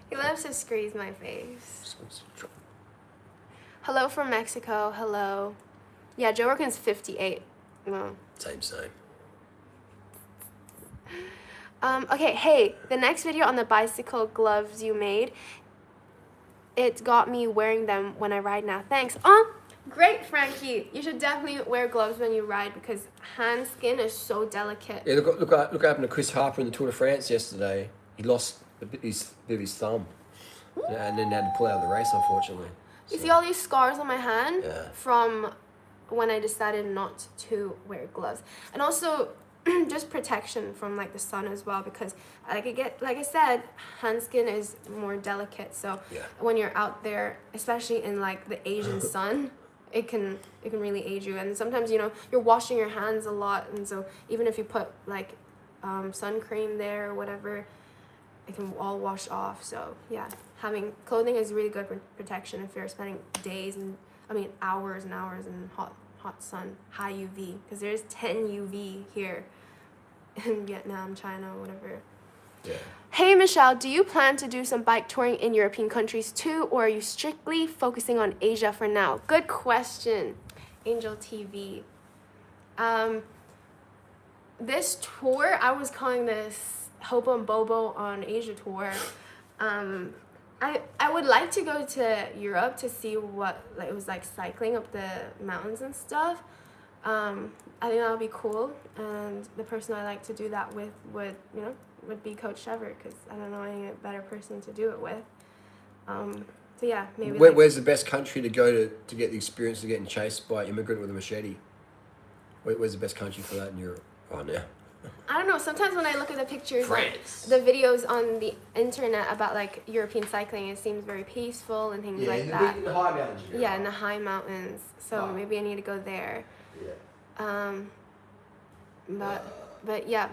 He loves to squeeze my face. Hello from Mexico. Hello. Yeah, Joe Rogan's 58. Well. Same. Okay, hey, the next video on the bicycle gloves you made, it got me wearing them when I ride now. Thanks. Great, Frankie. You should definitely wear gloves when you ride because hand skin is so delicate. Yeah, look what happened to Chris Harper in the Tour de France yesterday. He lost a bit of his thumb. Yeah, and then had to pull out of the race, unfortunately. You see all these scars on my hand? Yeah. From when I decided not to wear gloves. And also just protection from like the sun as well because like I said, hand skin is more delicate. So Yeah. when you're out there, especially in like the Asian sun, it can really age you. And sometimes, you know, you're washing your hands a lot, and so even if you put like sun cream there or whatever, it can all wash off. So yeah, having clothing is really good protection if you're spending hours and hours in hot hot sun, high UV, because there's 10 UV here in Vietnam, China, whatever. Yeah. Hey Michelle, do you plan to do some bike touring in European countries too, or are you strictly focusing on Asia for now? Good question, Angel TV. This tour, I was calling this Hobo and Bobo on Asia tour. I would like to go to Europe to see what like it was like cycling up the mountains and stuff. I think that would be cool, and the person I like to do that with would be Coach Trevor, because I don't know any better person to do it with. So yeah, maybe. Where's the best country to go to get the experience of getting chased by an immigrant with a machete? Where's the best country for that in Europe right now? I don't know. Sometimes when I look at the pictures, France. like, the videos on the internet about like European cycling, it seems very peaceful and things like that. In the high mountains. Yeah, in the high mountains. So maybe I need to go there. Yeah. But yeah,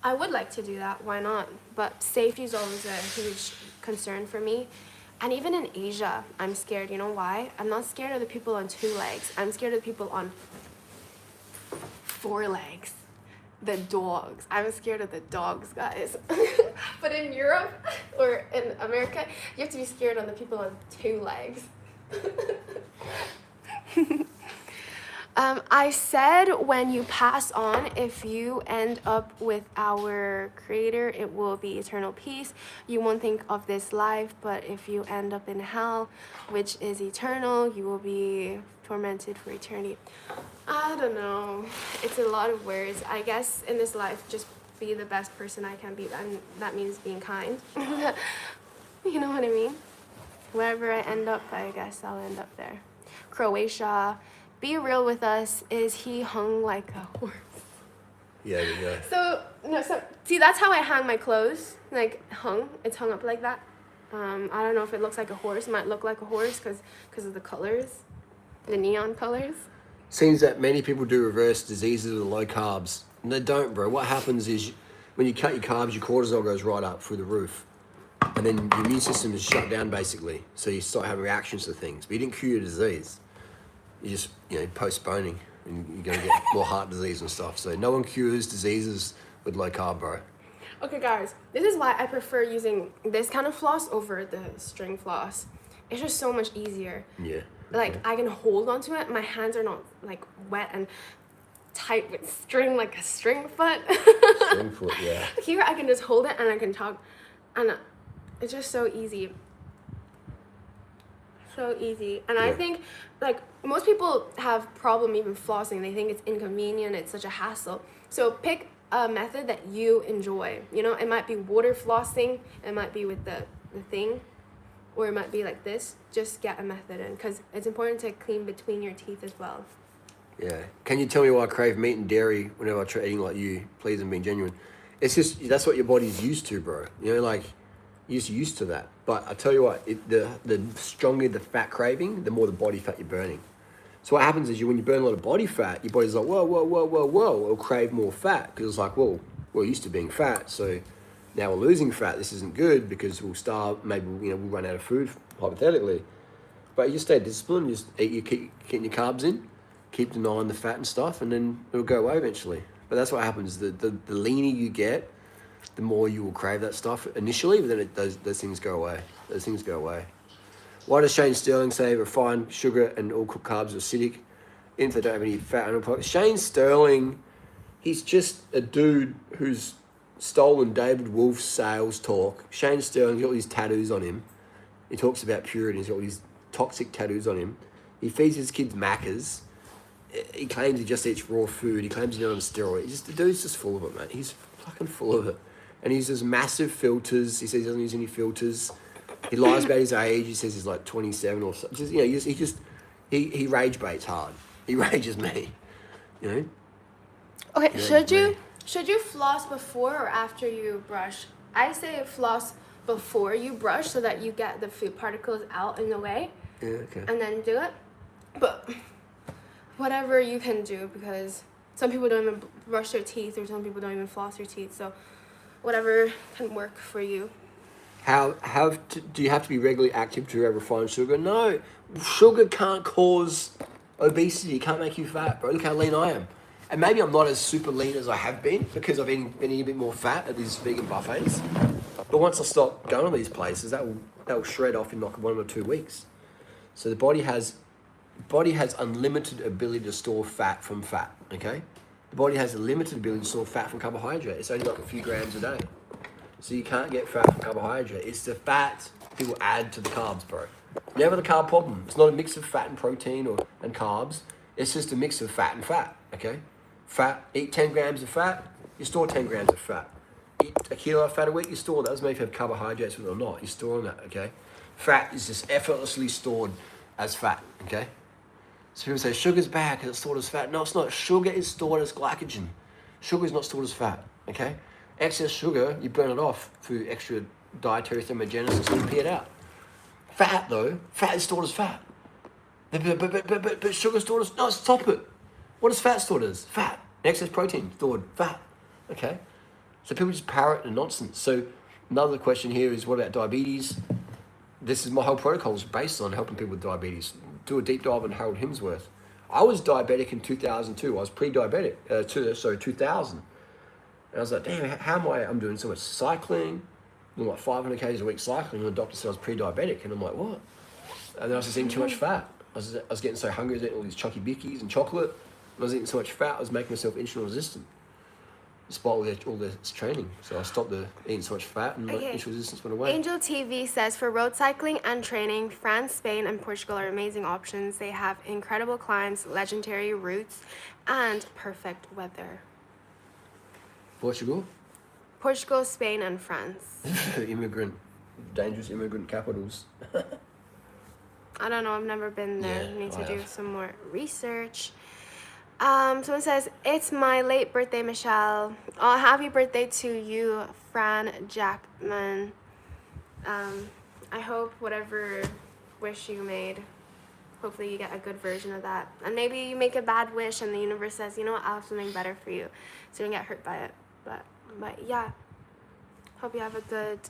I would like to do that. Why not? But safety is always a huge concern for me. And even in Asia, I'm scared. You know why? I'm not scared of the people on 2 legs. I'm scared of the people on 4 legs. The dogs. I'm scared of the dogs, guys. But in Europe or in America, you have to be scared of the people on 2 legs. I said when you pass on, if you end up with our creator, it will be eternal peace. You won't think of this life, but if you end up in hell, which is eternal, you will be tormented for eternity. I don't know. It's a lot of words. I guess in this life, just be the best person I can be, and that means being kind. You know what I mean? Wherever I end up, I guess I'll end up there. Croatia. Be real with us. Is he hung like a horse? Yeah, yeah. So see, that's how I hang my clothes. Like hung. It's hung up like that. I don't know if it looks like a horse. It might look like a horse because of the colors, the neon colors. Seems that many people do reverse diseases with low carbs. And they don't, bro. What happens is when you cut your carbs, your cortisol goes right up through the roof. And then your immune system is shut down, basically. So you start having reactions to things. But you didn't cure your disease. You're just, postponing. And you're going to get more heart disease and stuff. So no one cures diseases with low carb, bro. Okay, guys. This is why I prefer using this kind of floss over the string floss. It's just so much easier. Yeah. Like, I can hold onto it. My hands are not, like, wet and tight with string like a string foot. String foot, yeah. Here, I can just hold it and I can talk. And it's just so easy. So easy. And I think, like, most people have problem even flossing. They think it's inconvenient. It's such a hassle. So pick a method that you enjoy. You know, it might be water flossing. It might be with the thing. Or it might be like this. Just get a method in, because it's important to clean between your teeth as well. Yeah. Can you tell me why I crave meat and dairy whenever I try eating like you? Please, I'm being genuine. It's just, that's what your body's used to, bro. You know, like, you're just used to that. But I tell you what, the stronger the fat craving, the more the body fat you're burning. So what happens is when you burn a lot of body fat, your body's like, whoa. It'll crave more fat, because it's like, well, we're used to being fat, so now we're losing fat. This isn't good because we'll starve. Maybe we'll run out of food, hypothetically. But you just stay disciplined. Just keep getting your carbs in, keep denying the fat and stuff, and then it'll go away eventually. But that's what happens. The leaner you get, the more you will crave that stuff initially. But then those things go away. Those things go away. Why does Shane Sterling say refined sugar and all cooked carbs are acidic? If they don't have any fat on products. Shane Sterling, he's just a dude who's stolen David Wolf's sales talk. Shane Sterling, he's got all these tattoos on him. He talks about purity. He's got all these toxic tattoos on him. He feeds his kids Maccas. He claims he just eats raw food. He claims he's not on steroids. The dude's just full of it, mate. He's fucking full of it. And he uses massive filters. He says he doesn't use any filters. He lies about his age. He says he's like 27 or something. He rage baits hard. He rages me, Okay, should you floss before or after you brush? I say floss before you brush so that you get the food particles out in the way. Yeah, okay. And then do it. But whatever you can do, because some people don't even brush their teeth, or some people don't even floss their teeth. So whatever can work for you. Do you have to be regularly active to have refined sugar? No, sugar can't cause Obesity can't make you fat, bro. Look how lean I am. And maybe I'm not as super lean as I have been because I've been eating a bit more fat at these vegan buffets. But once I stop going to these places, that will shred off in like 1 or 2 weeks. So the body has unlimited ability to store fat from fat, okay? The body has a limited ability to store fat from carbohydrate. It's only like a few grams a day. So you can't get fat from carbohydrate. It's the fat people add to the carbs, bro. Never the carb problem. It's not a mix of fat and protein and carbs. It's just a mix of fat and fat, okay? Fat, eat 10 grams of fat, you store 10 grams of fat. Eat a kilo of fat a week, you store that. Doesn't matter if you have carbohydrates with it or not. You're storing that, okay? Fat is just effortlessly stored as fat, okay? So people say sugar's bad because it's stored as fat. No, it's not. Sugar is stored as glycogen. Sugar is not stored as fat, okay? Excess sugar, you burn it off through extra dietary thermogenesis and you pee it out. Fat, though, fat is stored as fat. But sugar stored as... No, stop it. What is fat stored as? Fat. Excess protein stored, fat, okay? So people just parrot the nonsense. So another question here is, what about diabetes? This is my whole protocol is based on helping people with diabetes. Do a deep dive on Harold Hemsworth. I was diabetic in 2002. I was pre-diabetic, 2000. And I was like, damn, how am I? I'm doing so much cycling, doing like 500 k's a week cycling, and the doctor said I was pre-diabetic. And I'm like, what? And then I was just eating too much fat. I was getting so hungry, I was eating all these chunky bickies and chocolate. And I was eating so much fat, I was making myself insulin resistant. Despite all this training. So I stopped eating so much fat and my insulin resistance went away. Angel TV says, for road cycling and training, France, Spain, and Portugal are amazing options. They have incredible climbs, legendary routes, and perfect weather. Portugal, Spain, and France. dangerous immigrant capitals. I don't know, I've never been there. Yeah, Need to I do have. some more research. Someone says, it's my late birthday, Michelle. Oh, happy birthday to you, Fran Jackman. I hope whatever wish you made, hopefully you get a good version of that. And maybe you make a bad wish and the universe says, you know what, I'll have something better for you. So you don't get hurt by it. But yeah, hope you have a good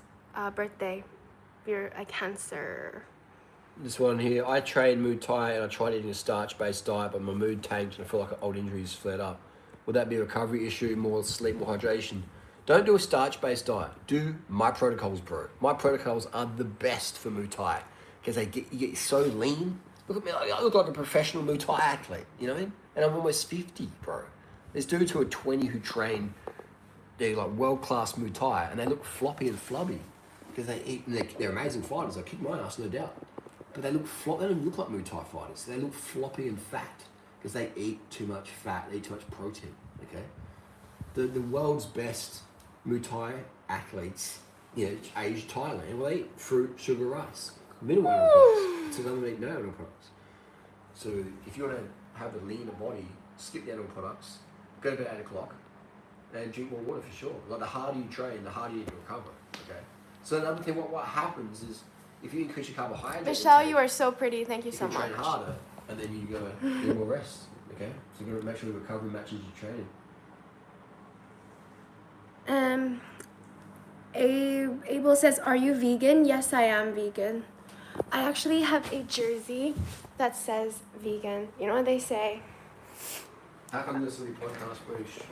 birthday. You're a Cancer. This one here, I trained Muay Thai and I tried eating a starch-based diet, but my mood tanked and I feel like old injuries flared up. Would that be a recovery issue, more sleep, more hydration? Don't do a starch-based diet. Do my protocols, bro. My protocols are the best for Muay Thai because you get so lean. Look at me, I look like a professional Muay Thai athlete, you know what I mean? And I'm almost 50, bro. There's dudes who are 20 who train, they're like world-class Muay Thai and they look floppy and flubby because they eat, and they're amazing fighters. I kick my ass, no doubt. But they don't look like Muay Thai fighters. They look floppy and fat because they eat too much fat, they eat too much protein, okay? The world's best Muay Thai athletes, aged Thailand, well, they eat fruit, sugar, rice, minimal animal products. So they don't eat no animal products. So if you want to have a leaner body, skip the animal products, go to bed at 8 o'clock, and drink more water for sure. Like the harder you train, the harder you can recover, okay? So another thing, what happens is, if you increase your carbohydrate Michelle, intake, you are so pretty. Thank you so can much. train harder, and then you get more rest. Okay, so you got to make sure the recovery matches your training. Abel says, are you vegan? Yes, I am vegan. I actually have a jersey that says vegan. You know what they say? How come this is podcast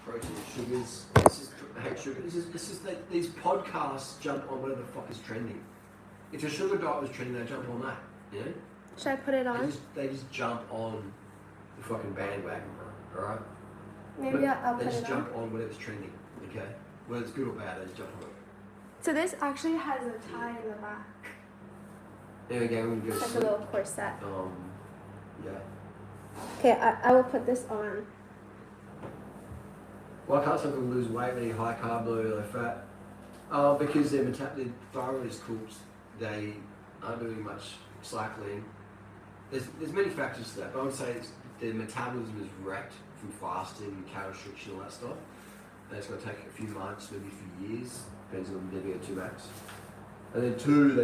protein sugars? I hate sugar. This is like these podcasts jump on whatever the fuck is trending. If your sugar diet was trending, they jump on that. You know? Should I put it on? They just jump on the fucking bandwagon, alright? Maybe I'll put they it just on. jump on whatever's trending, okay? Whether it's good or bad, they just jump on it. So this actually has a tie in the back. There we go, we can go It's like a sleep. little corset. Yeah. Okay, I will put this on. Why can't some people lose weight when they eat high carb, low fat? Because their thyroid is cooked. They aren't doing much cycling. There's many factors to that, but I would say their metabolism is wrecked from fasting, calorie restriction, all that stuff. And it's going to take a few months, maybe a few years, depends on the VO2 max. And then two,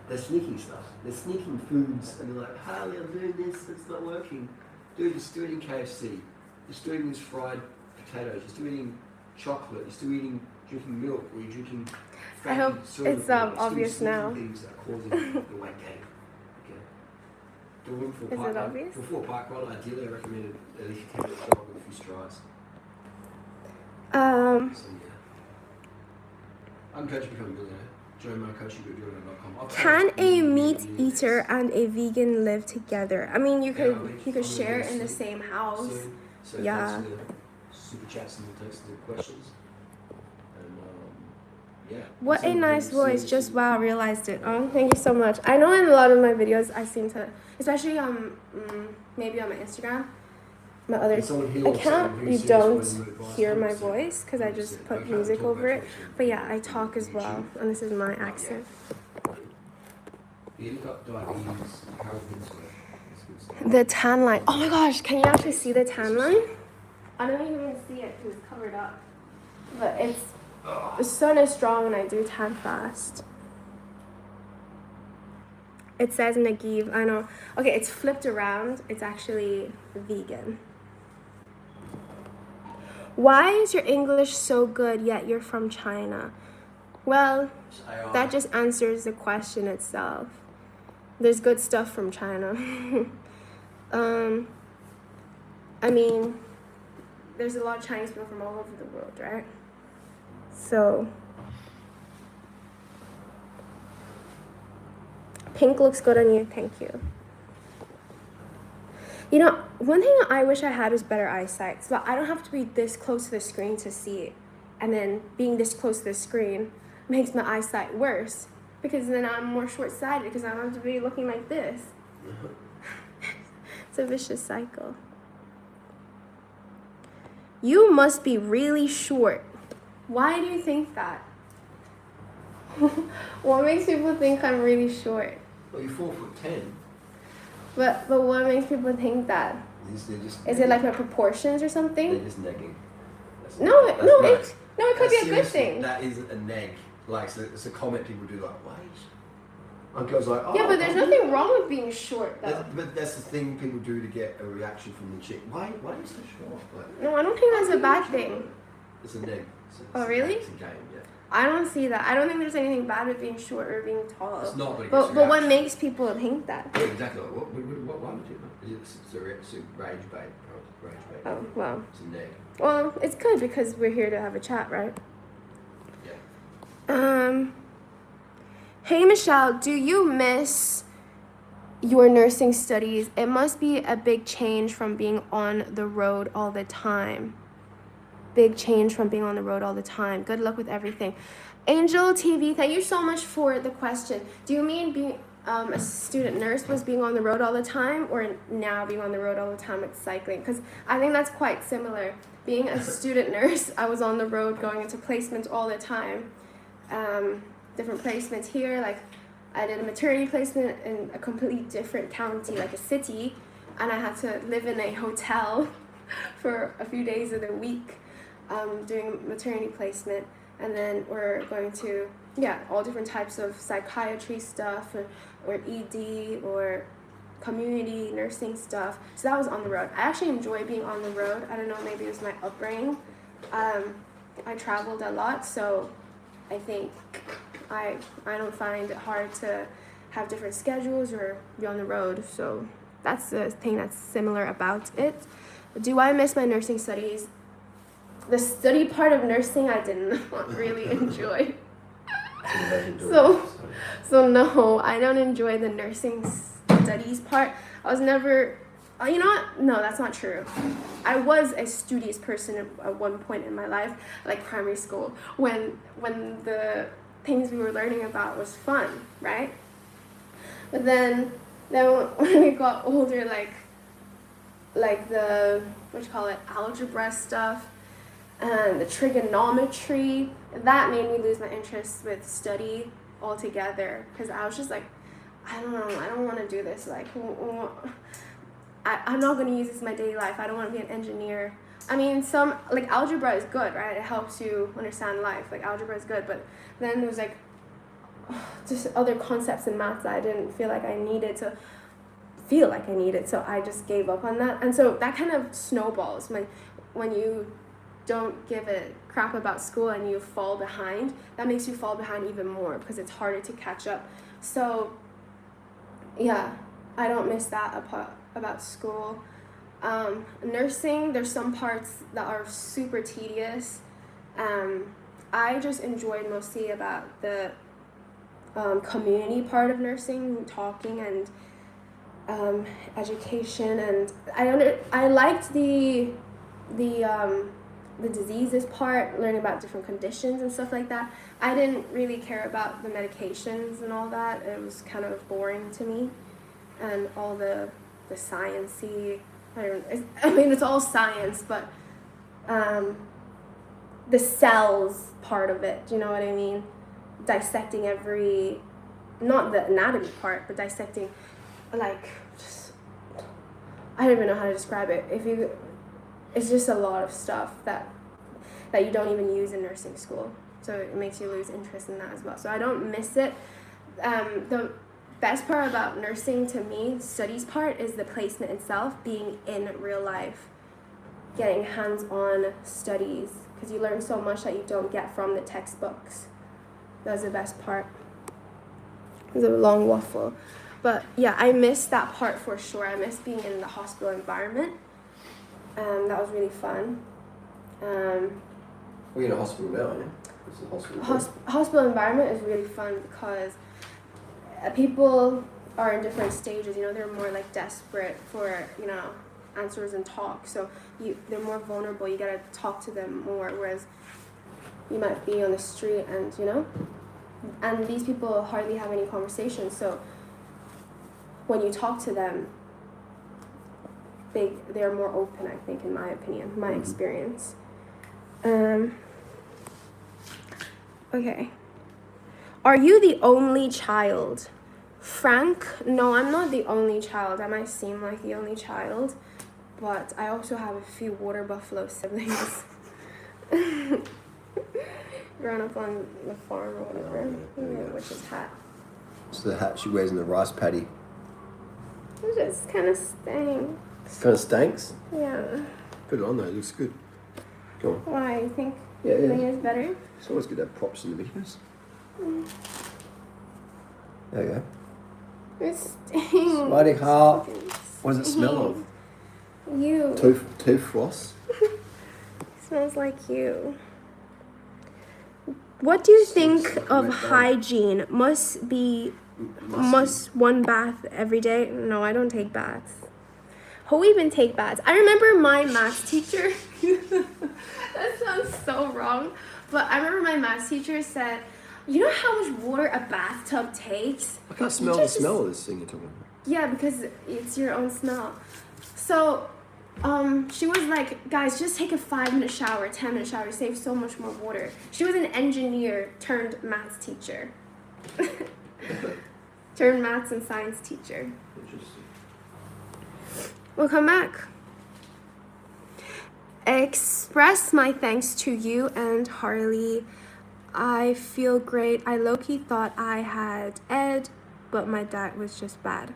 they're sneaking stuff. They're sneaking foods, and they're like, Harley, I'm doing this, it's not working. Dude, you're still eating KFC. You're still eating these fried potatoes. You're still eating chocolate. You're still drinking milk, or you're drinking I hope it's obvious now. Things that are causing the weight gain. Okay. doing for Is it obvious? For park ride, ideally I recommend at least 10 minutes jog with a few strides. So yeah. I'm coaching to become a millionaire. Join my coaching group, join.com. Can a meat eater and a vegan live together? I mean, you could share in the same house. So Yeah. thanks for the super chats and thanks for the questions. And yeah. What a nice voice. Just wow, realized it. Oh, thank you so much. I know in a lot of my videos I seem to, especially maybe on my Instagram, my other account, you don't hear my voice because I just put music over it. But yeah, I talk as well, and this is my accent. The tan line. Oh my gosh, can you actually see the tan line? I don't even see it because it's covered up. But the sun is strong and I do tan fast. It says Nagiv, I know. Okay, it's flipped around. It's actually vegan. Why is your English so good yet you're from China? Well, that just answers the question itself. There's good stuff from China. I mean, there's a lot of Chinese people from all over the world, right? So, pink looks good on you, thank you. You know, one thing I wish I had was better eyesight. So I don't have to be this close to the screen to see it. And then being this close to the screen makes my eyesight worse. Because then I'm more short-sighted because I don't have to be looking like this. It's a vicious cycle. You must be really short. Why do you think that? What makes people think I'm really short? Well, you're 4'10". But what makes people think that? Is it like my proportions or something? They're just negging. It could be a good thing. That is a neg. Like, so it's a comment people do, like, why? And girls like, oh. Yeah, but there's nothing wrong with being short, though. But that's the thing people do to get a reaction from the chick. Why are you so short? Like, no, I don't think that's a bad thing. It's a neg. Oh, really? It's a game, yeah. I don't see that. I don't think there's anything bad with being short or being tall. It's not, but what makes people think that? Yeah, exactly. Why would you know? It's a rage bait. Rage bait. Oh, well. It's a neg. Well, it's good because we're here to have a chat, right? Yeah. Hey, Michelle, do you miss your nursing studies? It must be a big change from being on the road all the time. Big change from being on the road all the time. Good luck with everything. Angel TV, thank you so much for the question. Do you mean being a student nurse was being on the road all the time, or now being on the road all the time with cycling? Because I think that's quite similar. Being a student nurse, I was on the road going into placements all the time. Different placements here, like I did a maternity placement in a completely different county, like a city, and I had to live in a hotel for a few days of the week doing maternity placement. And then we're going to, all different types of psychiatry stuff or ED or community nursing stuff. So that was on the road. I actually enjoy being on the road. I don't know, maybe it was my upbringing. I traveled a lot, so I think I don't find it hard to have different schedules or be on the road. So that's the thing that's similar about it. Do I miss my nursing studies? The study part of nursing I did not really enjoy. So no, I don't enjoy the nursing studies part. I was never, you know what? No, that's not true. I was a studious person at one point in my life, like primary school, when the things we were learning about was fun, right? But then when we got older, like the, algebra stuff, and the trigonometry, that made me lose my interest with study altogether, because I was just like, I don't know, I don't want to do this, like, I'm not going to use this in my daily life, I don't want to be an engineer. I mean, algebra is good, right? It helps you understand life, like, algebra is good, but then there was, just other concepts in math that I didn't feel like I needed to feel like I needed, so I just gave up on that. And so that kind of snowballs when you don't give a crap about school and you fall behind. That makes you fall behind even more because it's harder to catch up. So yeah, I don't miss that about school. Nursing, there's some parts that are super tedious. I just enjoyed mostly about the community part of nursing, talking and education, and I liked the diseases part, learning about different conditions and stuff like that. I didn't really care about the medications and all that. It was kind of boring to me, and all the science-y. I mean, it's all science, but the cells part of it. Do you know what I mean? Dissecting not the anatomy part, but dissecting, like, just, I don't even know how to describe it. It's just a lot of stuff that you don't even use in nursing school. So it makes you lose interest in that as well. So I don't miss it. The best part about nursing to me, studies part, is the placement itself, being in real life, getting hands-on studies, because you learn so much that you don't get from the textbooks. That's the best part. It's a long waffle. But yeah, I miss that part for sure. I miss being in the hospital environment. That was really fun. We're in a hospital now, aren't you? It's a hospital. Hospital environment is really fun because people are in different stages. You know, they're more like desperate for, you know, answers and talk. So they're more vulnerable. You gotta talk to them more. Whereas you might be on the street and, you know, and these people hardly have any conversations. So when you talk to them, they're more open, I think, in my opinion, my experience. Okay. Are you the only child? Frank, no, I'm not the only child. I might seem like the only child, but I also have a few water buffalo siblings. Grown up on the farm or whatever, which is hat. It's the hat she wears in the rice paddy. It just kind of stinks. Kind of stinks? Yeah. Put it on though, it looks good. Go on. Why? You think Yeah. it's better? It's always good to have props in the videos. There you go. It stinks. Smarty heart. What does it smell of? You. Tooth floss? Smells like you. What do you think of hygiene? Must one bath every day? No, I don't take baths. Who even take baths? I remember my maths teacher. That sounds so wrong, but I remember my maths teacher said, "You know how much water a bathtub takes?" I can't smell the smell of this thing you're talking about. Yeah, because it's your own smell. So, she was like, "Guys, just take a 5-minute shower, 10-minute shower, save so much more water." She was an engineer turned maths teacher. Turned maths and science teacher. Interesting. We'll come back. Express my thanks to you and Harley. I feel great. I low-key thought I had Ed, but my diet was just bad.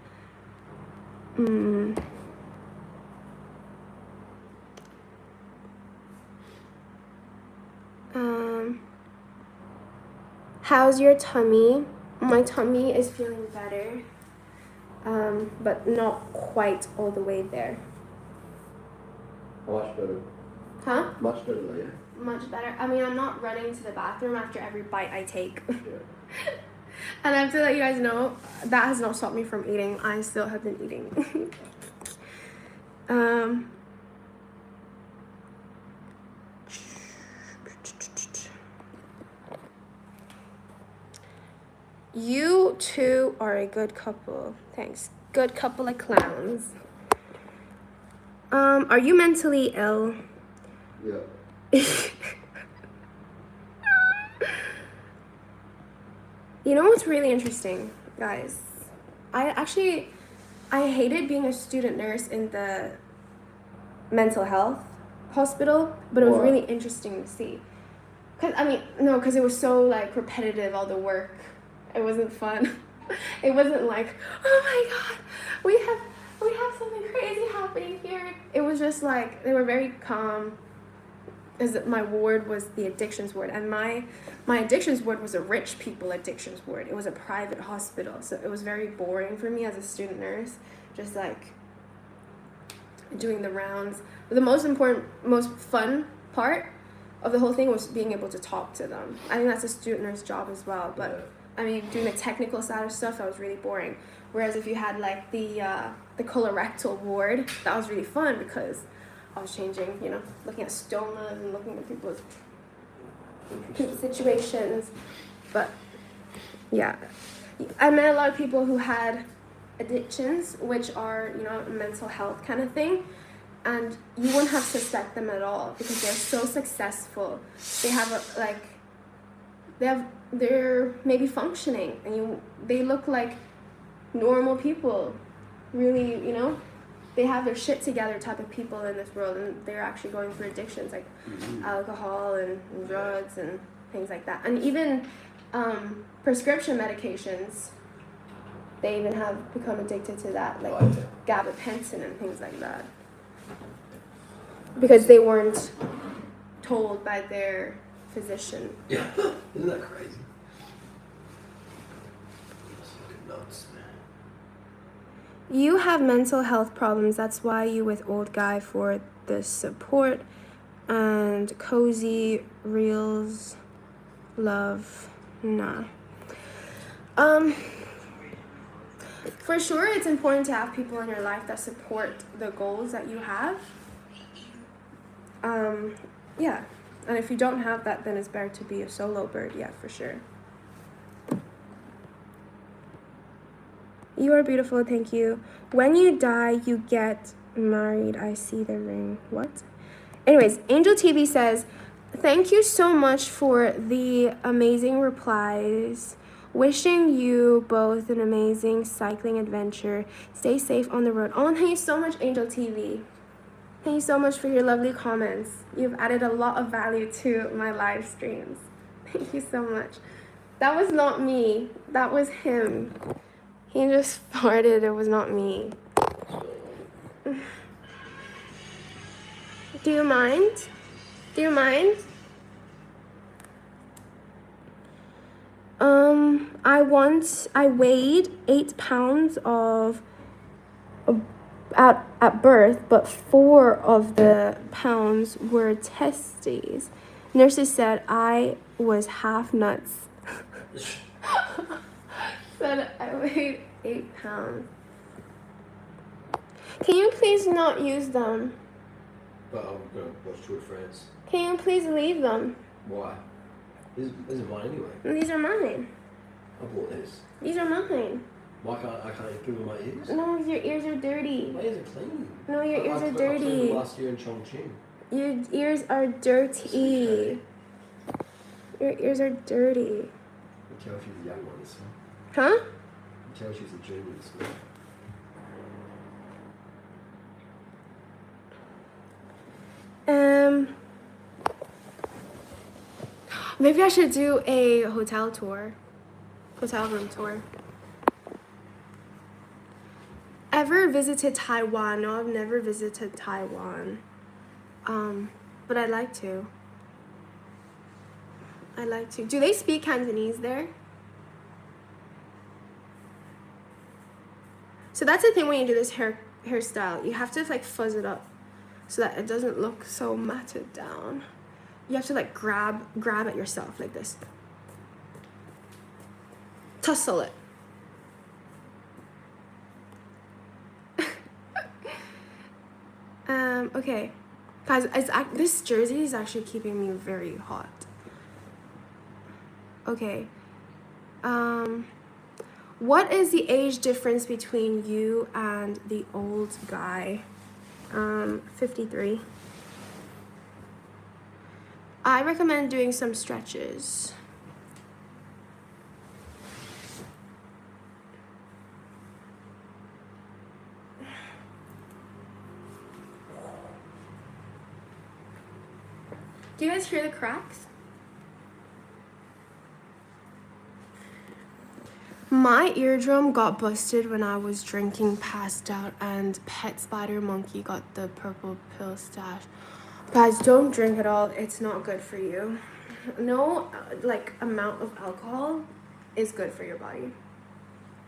How's your tummy? My tummy is feeling better, but not quite all the way there. Much better. Huh? Much better though, yeah. Much better. I mean, I'm not running to the bathroom after every bite I take. Yeah. And I have to let you guys know, that has not stopped me from eating. I still have been eating. You two are a good couple. Thanks. Good couple of clowns. Are you mentally ill? Yeah. You know what's really interesting, guys? I hated being a student nurse in the mental health hospital, but it was really interesting to see. Because it was so like repetitive, all the work. It wasn't fun. It wasn't like, oh my god, we have something crazy happening here. It was just like, they were very calm. Because my ward was the addictions ward, and my addictions ward was a rich people addictions ward. It was a private hospital, so it was very boring for me as a student nurse, just like doing the rounds. But the most fun part of the whole thing was being able to talk to them. I think that's a student nurse job as well, but I mean, doing the technical side of stuff, that was really boring. Whereas if you had like the colorectal ward, that was really fun because I was changing, looking at stomas and looking at people's situations. But yeah, I met a lot of people who had addictions, which are, mental health kind of thing. And you wouldn't have suspect them at all because they're so successful. They have they're maybe functioning, and they look like normal people, really, they have their shit together type of people in this world, and they're actually going through addictions like alcohol and drugs and things like that. And even prescription medications, they even have become addicted to that, like gabapentin and things like that. Because they weren't told by their physician. Yeah, isn't that crazy? That's fucking nuts, man. You have mental health problems. That's why you with old guy for the support and cozy reels love. Nah. For sure, it's important to have people in your life that support the goals that you have. Yeah. And if you don't have that, then it's better to be a solo bird. Yeah, for sure. You are beautiful, thank you. When you die, you get married. I see the ring. What? Anyways, Angel TV says, thank you so much for the amazing replies. Wishing you both an amazing cycling adventure. Stay safe on the road. Oh, thank you so much, Angel TV. Thank you so much for your lovely comments. You've added a lot of value to my live streams. Thank you so much. That was not me. That was him. He just farted. It was not me. Do you mind? Do you mind? I weighed 8 pounds at birth, but 4 of the pounds were testes. Nurses said I was half nuts. Said I weighed 8 pounds. Can you please not use them? But I'm going to watch Tour de France. Can you please leave them? Why? This is mine anyway. These are mine. I bought this. These are mine. Why can't I put them in my ears? No, your ears are dirty. My ears are clean. No, your ears are I dirty. cleaned them last year in Chongqing. Your ears are dirty. Your ears are dirty. You can tell she's a young one this one. Huh? You can tell she's a junior this one. Maybe I should do a hotel room tour. Ever visited Taiwan? No, I've never visited Taiwan. But I'd like to. Do they speak Cantonese there? So that's the thing when you do this hairstyle. You have to like fuzz it up so that it doesn't look so matted down. You have to like grab at yourself like this. Tussle it. Okay. Guys, this jersey is actually keeping me very hot. Okay. What is the age difference between you and the old guy? 53. I recommend doing some stretches. Do you guys hear the cracks? My eardrum got busted when I was drinking, passed out, and Pet Spider Monkey got the purple pill stash. Guys, don't drink at all. It's not good for you. No, like, amount of alcohol is good for your body.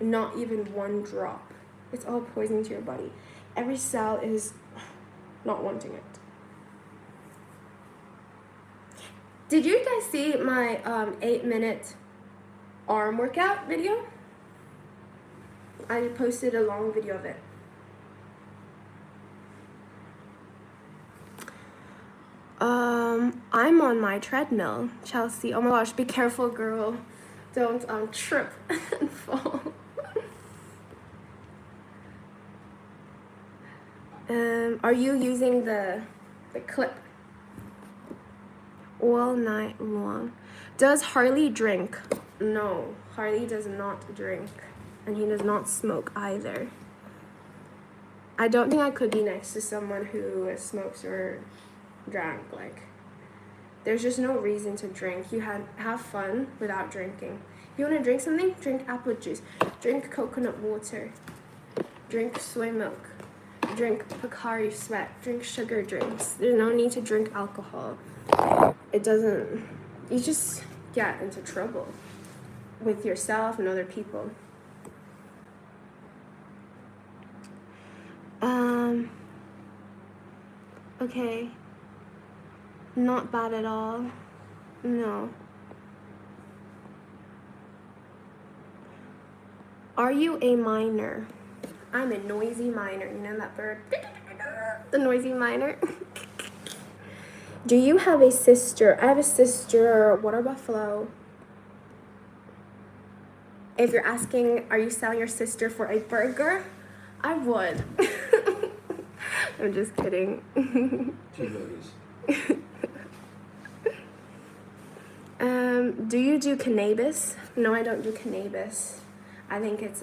Not even one drop. It's all poison to your body. Every cell is not wanting it. Did you guys see my 8-minute arm workout video? I posted a long video of it. I'm on my treadmill, Chelsea. Oh my gosh, be careful, girl. Don't trip and fall. Are you using the clip all night long? Does Harley drink? No, Harley does not drink, and he does not smoke either. I don't think I could be next to someone who smokes or drank. Like, there's just no reason to drink. You have fun without drinking. If you want to drink something, drink apple juice, drink coconut water, drink soy milk, drink Pocari Sweat, drink sugar drinks. There's no need to drink alcohol. It doesn't, you just get into trouble with yourself and other people. Okay. Not bad at all. No. Are you a miner? I'm a noisy miner. You know that bird? The noisy miner. Do you have a sister? I have a sister, water buffalo. If you're asking, are you selling your sister for a burger? I would. I'm just kidding. 2 burgers. Do you do cannabis? No, I don't do cannabis. I think it's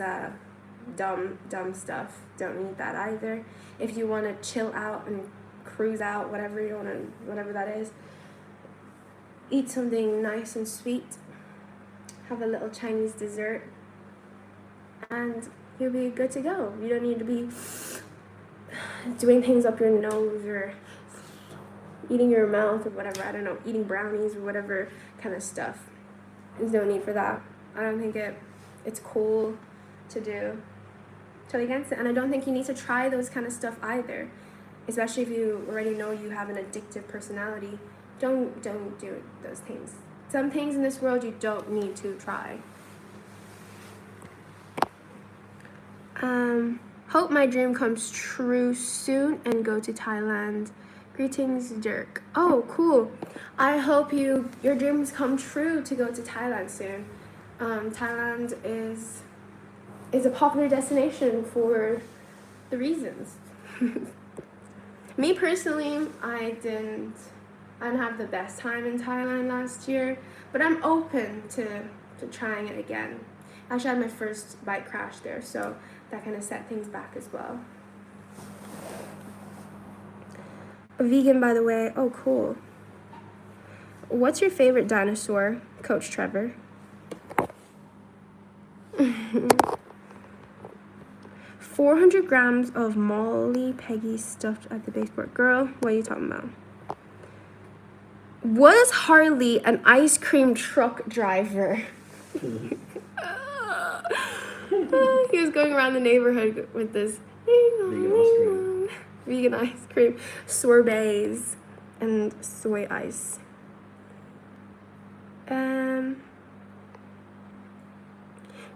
dumb stuff. Don't need that either. If you want to chill out and cruise out, whatever that is, eat something nice and sweet, have a little Chinese dessert, and you'll be good to go. You don't need to be doing things up your nose or eating your mouth or whatever. I don't know, eating brownies or whatever kind of stuff. There's no need for that. I don't think it's cool to do. Totally against it. And I don't think you need to try those kind of stuff either, especially if you already know you have an addictive personality. Don't do those things. Some things in this world you don't need to try. Hope my dream comes true soon and go to Thailand. Greetings, Dirk. Oh, cool. I hope your dreams come true to go to Thailand soon. Thailand is a popular destination for the reasons. Me personally, I didn't have the best time in Thailand last year, but I'm open to trying it again. I actually had my first bike crash there, so that kind of set things back as well. A vegan, by the way. Oh, cool. What's your favorite dinosaur, Coach Trevor? 400 grams of Molly Peggy stuffed at the baseboard. Girl, what are you talking about? Was Harley an ice cream truck driver? He was going around the neighborhood with this vegan ice cream, sorbets, and soy ice.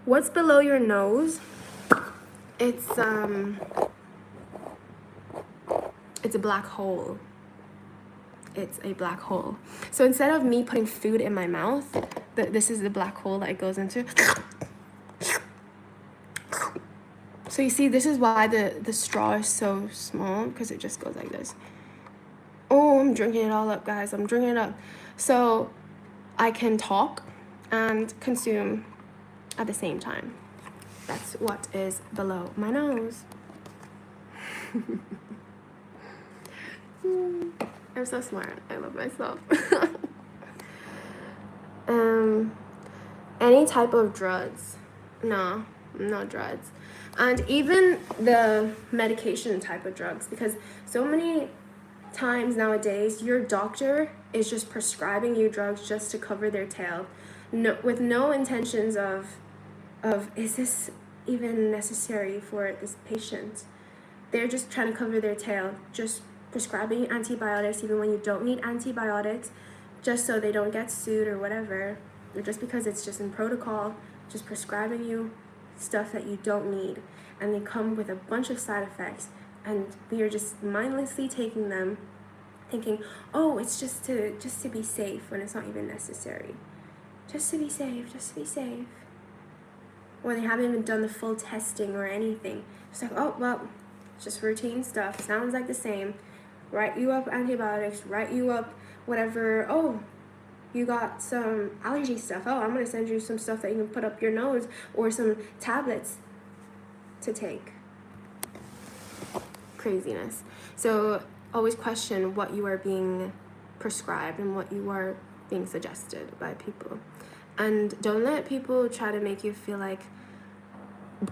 What's below your nose? It's a black hole. It's a black hole. So instead of me putting food in my mouth, this is the black hole that it goes into. So you see, this is why the straw is so small, because it just goes like this. Oh, I'm drinking it all up, guys. I'm drinking it up. So I can talk and consume at the same time. That's what is below my nose. I'm so smart. I love myself. Any type of drugs? No, not drugs. And even the medication type of drugs, because so many times nowadays, your doctor is just prescribing you drugs just to cover their tail, with no intentions of is this even necessary for this patient. They're just trying to cover their tail, just prescribing antibiotics even when you don't need antibiotics, just so they don't get sued or whatever, or just because it's just in protocol, just prescribing you stuff that you don't need, and they come with a bunch of side effects, and we are just mindlessly taking them, thinking, oh, it's just to be safe, when it's not even necessary. Just to be safe, just to be safe. When they haven't even done the full testing or anything. It's like, oh, well, it's just routine stuff. Sounds like the same. Write you up antibiotics, write you up whatever. Oh, you got some allergy stuff. Oh, I'm going to send you some stuff that you can put up your nose, or some tablets to take. Craziness. So always question what you are being prescribed and what you are being suggested by people. And don't let people try to make you feel like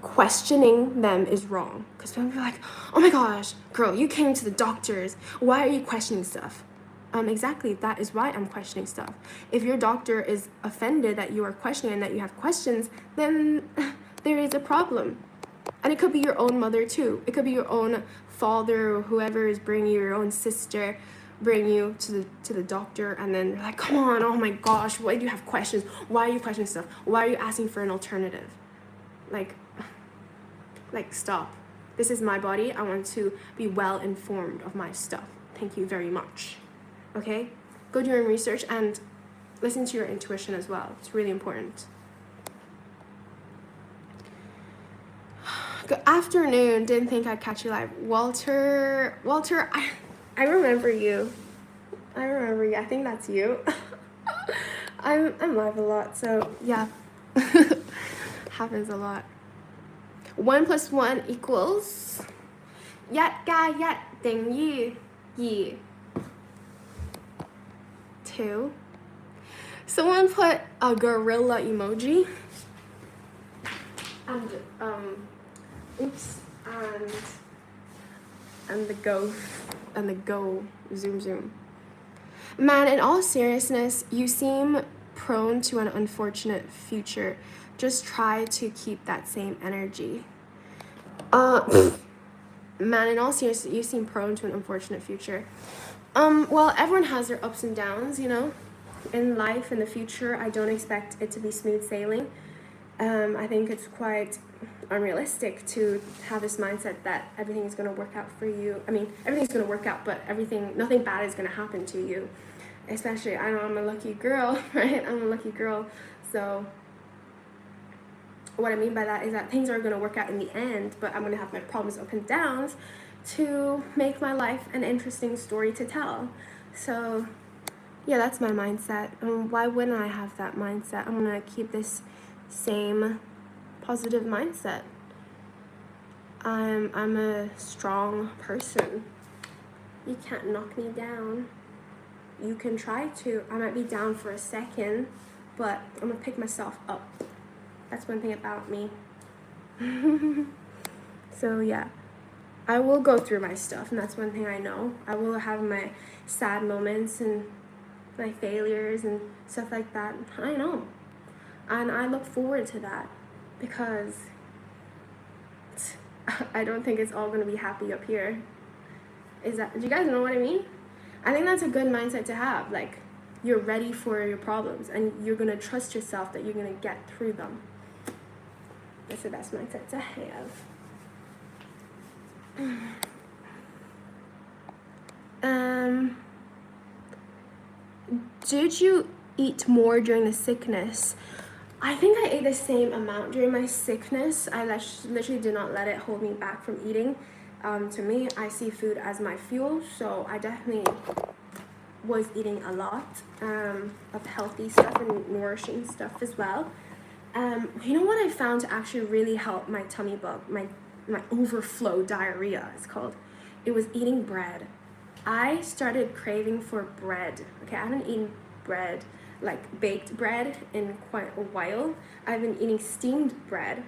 questioning them is wrong. Because people are like, oh my gosh, girl, you came to the doctors. Why are you questioning stuff? Exactly, that is why I'm questioning stuff. If your doctor is offended that you are questioning and that you have questions, then there is a problem. And it could be your own mother too. It could be your own father, or whoever is bringing you, your own sister, bring you to the doctor, and then they're like, come on, oh my gosh, why do you have questions? Why are you questioning stuff? Why are you asking for an alternative? Like stop. This is my body. I want to be well informed of my stuff. Thank you very much. Okay? Go do your own research and listen to your intuition as well. It's really important. Good afternoon. Didn't think I'd catch you live. Walter, I remember you. I think that's you. I'm live a lot, so yeah. Happens a lot. 1 + 1 = 一加一等於2. 2. Someone put a gorilla emoji. And oops, and the go zoom. Man, in all seriousness, you seem prone to an unfortunate future. Just try to keep that same energy. Man, in all seriousness, you seem prone to an unfortunate future. Well, everyone has their ups and downs, you know. In life, in the future, I don't expect it to be smooth sailing. I think it's quite unrealistic to have this mindset that everything is going to work out for you. I mean, everything's going to work out, but nothing bad is going to happen to you. Especially, I know I'm a lucky girl, right? I'm a lucky girl. So what I mean by that is that things are going to work out in the end, but I'm going to have my problems, up and downs, to make my life an interesting story to tell. So yeah, that's my mindset. Why wouldn't I have that mindset? I'm going to keep this same positive mindset. I'm a strong person. You can't knock me down. You can try to. I might be down for a second, but I'm gonna pick myself up. That's one thing about me. So yeah, I will go through my stuff, and that's one thing I know. I will have my sad moments and my failures and stuff like that. I know. And I look forward to that, because I don't think it's all going to be happy up here. Do you guys know what I mean? I think that's a good mindset to have. Like, you're ready for your problems, and you're going to trust yourself that you're going to get through them. That's the best mindset to have. Did you eat more during the sickness? I think I ate the same amount during my sickness. I literally did not let it hold me back from eating. To me, I see food as my fuel, so I definitely was eating a lot of healthy stuff and nourishing stuff as well. You know what I found to actually really help my tummy bug, my overflow diarrhea, it's called? It was eating bread. I started craving for bread. Okay, I haven't eaten bread, like baked bread, in quite a while. I've been eating steamed bread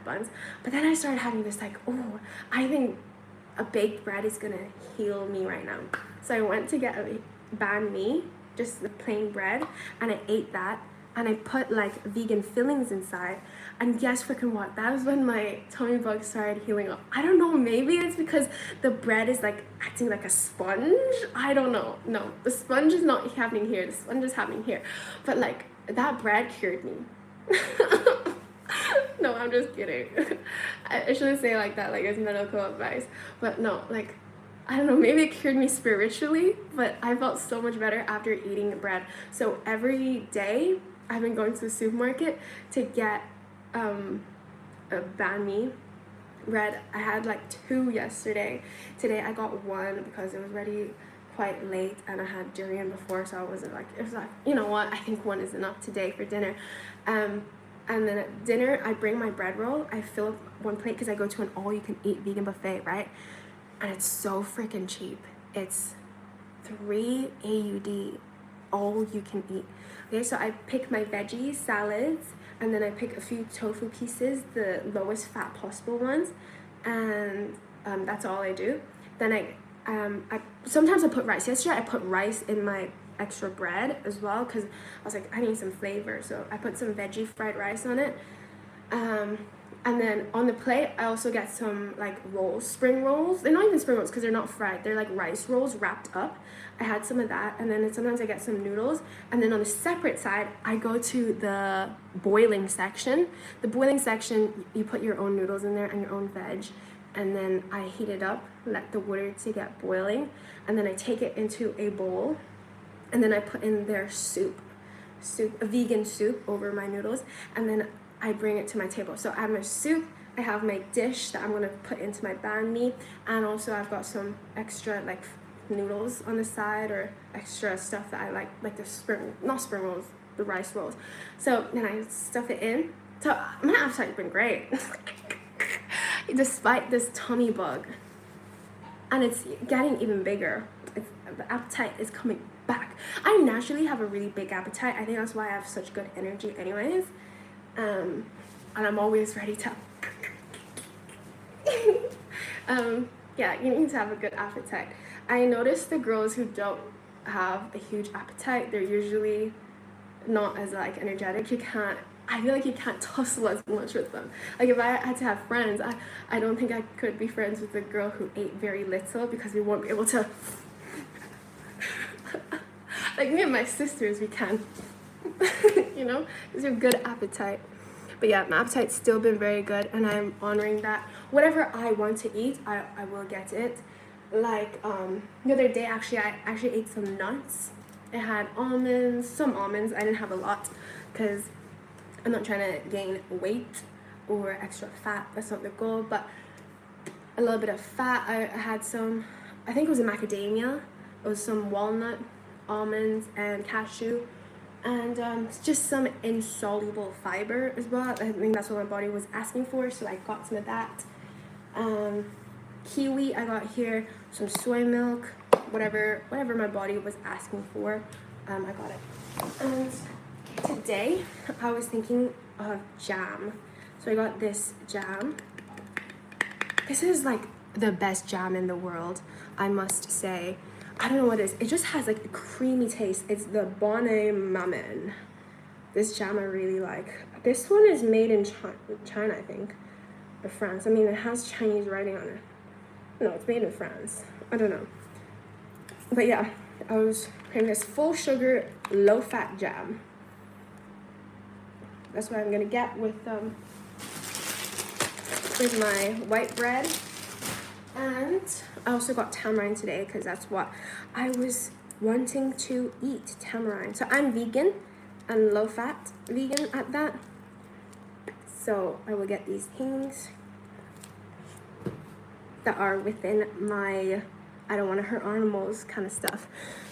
buns. But then I started having this like, oh, I think a baked bread is gonna heal me right now. So I went to get a banh mi, just the plain bread, and I ate that, and I put like vegan fillings inside, and guess freaking what? That was when my tummy bug started healing up. I don't know, maybe it's because the bread is like acting like a sponge. I don't know. No, the sponge is not happening here. The sponge is happening here. But like that bread cured me. No, I'm just kidding. I shouldn't say it like that, like it's medical advice. But no, like, I don't know, maybe it cured me spiritually, but I felt so much better after eating the bread. So every day, I've been going to the supermarket to get a banh mi bread. I had like 2 yesterday. Today I got 1 because it was already quite late and I had durian before, so I wasn't like, it was like, you know what, I think 1 is enough today for dinner. And then at dinner, I bring my bread roll. I fill up 1 plate because I go to an all-you-can-eat vegan buffet, right? And it's so freaking cheap. It's 3 AUD, all you can eat. Okay, so I pick my veggies, salads, and then I pick a few tofu pieces, the lowest fat possible ones, and that's all I do. Then I sometimes I put rice. Yesterday I put rice in my extra bread as well because I was like, I need some flavor, so I put some veggie fried rice on it. And then on the plate I also get some like rolls, spring rolls. They're not even spring rolls because they're not fried, they're like rice rolls wrapped up. I had some of that, and then sometimes I get some noodles. And then on the separate side I go to the boiling section. The boiling section, you put your own noodles in there and your own veg, and then I heat it up, let the water to get boiling, and then I take it into a bowl. And then I put in their soup, a vegan soup over my noodles, and then I bring it to my table. So I have my soup, I have my dish that I'm gonna put into my banh mi, and also I've got some extra like noodles on the side or extra stuff that I like the not spring rolls, the rice rolls. So then I stuff it in. So my appetite's been great, despite this tummy bug, and it's getting even bigger. The appetite is coming back. I naturally have a really big appetite. I think that's why I have such good energy anyways. And I'm always ready to yeah, you need to have a good appetite. I noticed the girls who don't have a huge appetite, they're usually not as like energetic. I feel like you can't tussle as much with them. Like if I had to have friends, I don't think I could be friends with a girl who ate very little because we won't be able to like me and my sisters, we can. You know, because you have good appetite. But yeah, my appetite's still been very good, and I'm honoring that. Whatever I want to eat, I will get it. Like the other day, actually, I actually ate some nuts. It had some almonds. I didn't have a lot because I'm not trying to gain weight or extra fat. That's not the goal, but a little bit of fat. I had some, I think it was a macadamia. It was some walnut, almonds, and cashew, and just some insoluble fiber as well. I think that's what my body was asking for, so I got some of that. Kiwi I got here, some soy milk, whatever my body was asking for, I got it. And today I was thinking of jam, so I got this jam. This is like the best jam in the world, I must say. I don't know what it is. It just has like a creamy taste. It's the Bonne Maman. This jam I really like. This one is made in China, I think, or France. I mean, it has Chinese writing on it. No, it's made in France. I don't know. But yeah, I was creating this full sugar, low fat jam. That's what I'm gonna get with my white bread. And I also got tamarind today because that's what I was wanting to eat, tamarind. So I'm vegan and low fat vegan at that. So I will get these things that are within my I don't want to hurt animals kind of stuff.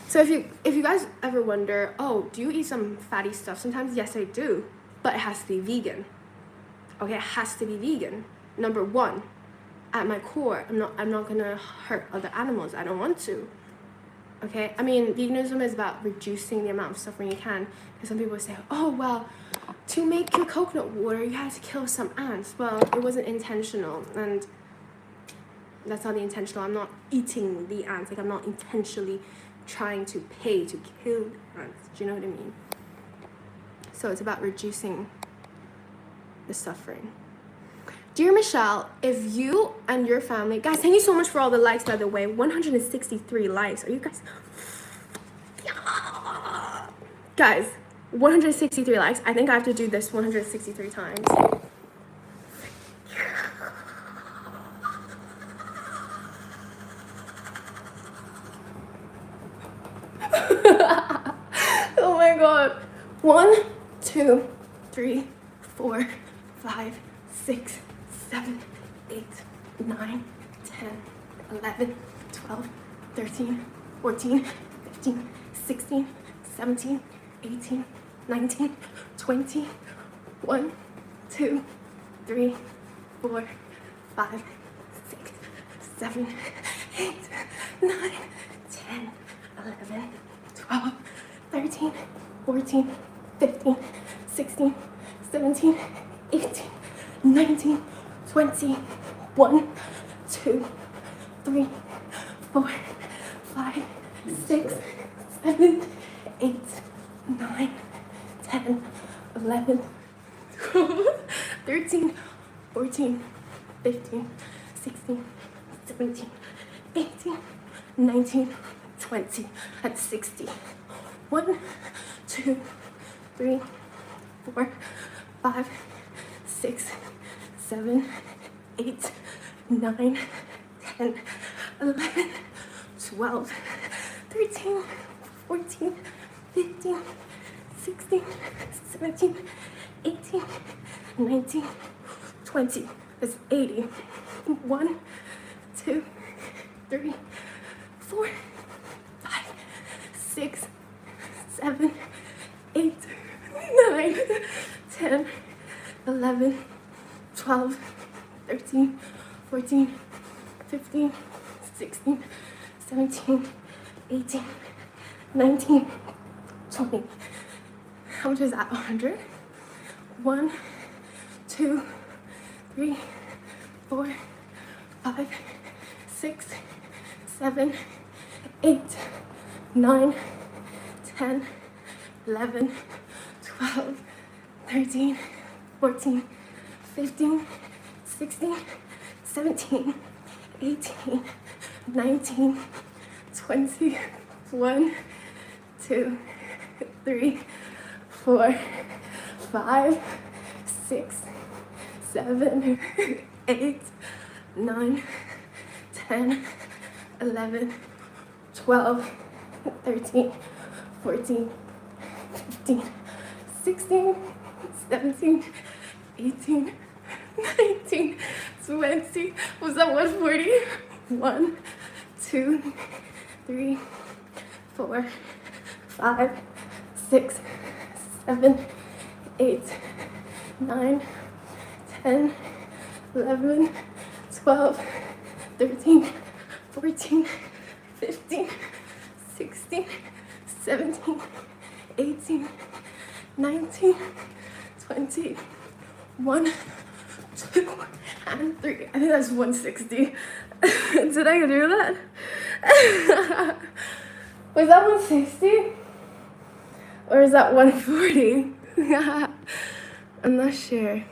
So if you guys ever wonder, oh, do you eat some fatty stuff sometimes? Yes, I do, but it has to be vegan. Okay, it has to be vegan. Number one, at my core, I'm not gonna hurt other animals. I don't want to. Okay, I mean, veganism is about reducing the amount of suffering you can. Because some people say, oh well, to make your coconut water, you had to kill some ants. Well, it wasn't intentional, and That's not the intentional. I'm not eating the ants. Like, I'm not intentionally trying to pay to kill the ants. Do you know what I mean? So it's about reducing the suffering. Dear Michelle, if you and your family, guys, thank you so much for all the likes, by the way. 163 likes. Are you guys? Yeah. Guys, 163 likes. I think I have to do this 163 times. Oh my god. 1, 2, 3, 4, 5, 6, 7, 8, 9, 10, 11, 12, 13, 14, 15, 16, 17, 18, 19, 20, 1, 2, 3, 4, 5, 6, 7, 8, 9, 10, 11, 12, 13, 14, 15, 16, 17, 18, 19, 20, 1, 2, 3, 4, 5, 6, 7, 8, 9, 10, 11, 12, 13, 14, 15, 16, 17, 18, 19, 20. That's 60. 1, 2, 3, 4, 5, 6, 7, 8, 9, 10, 11, 12, 13, 14, 15, 16, 17, 18, 19, 20. That's 80. 1, 2, 3, 4, 5, 6, 7, 8, 9, 10, 11, 12, 13, 14, 15, 16, 17, 18, 19, 20. How much is that? 100? 1, 2, 3, 4, 5, 6, 7, 8, 9, 10, 11, 12, 13, 14, 15, 16, 17, 18, 19, 20, 1, 2, 3, 4, 5, 6, 7, 8, 9, 10, 11, 12, 13, 14, 15, 16, 17, 18, 19, 20. Was that 140? 1, 2, 3, 4, 5, 6, 7, 8, 9, 10, 11, 12, 13, 14, 15, 16, 17, 18, 19, 20, 1, 2, and 3. I think that's 160. Did I do that? Was that 160? Or is that 140? I'm not sure.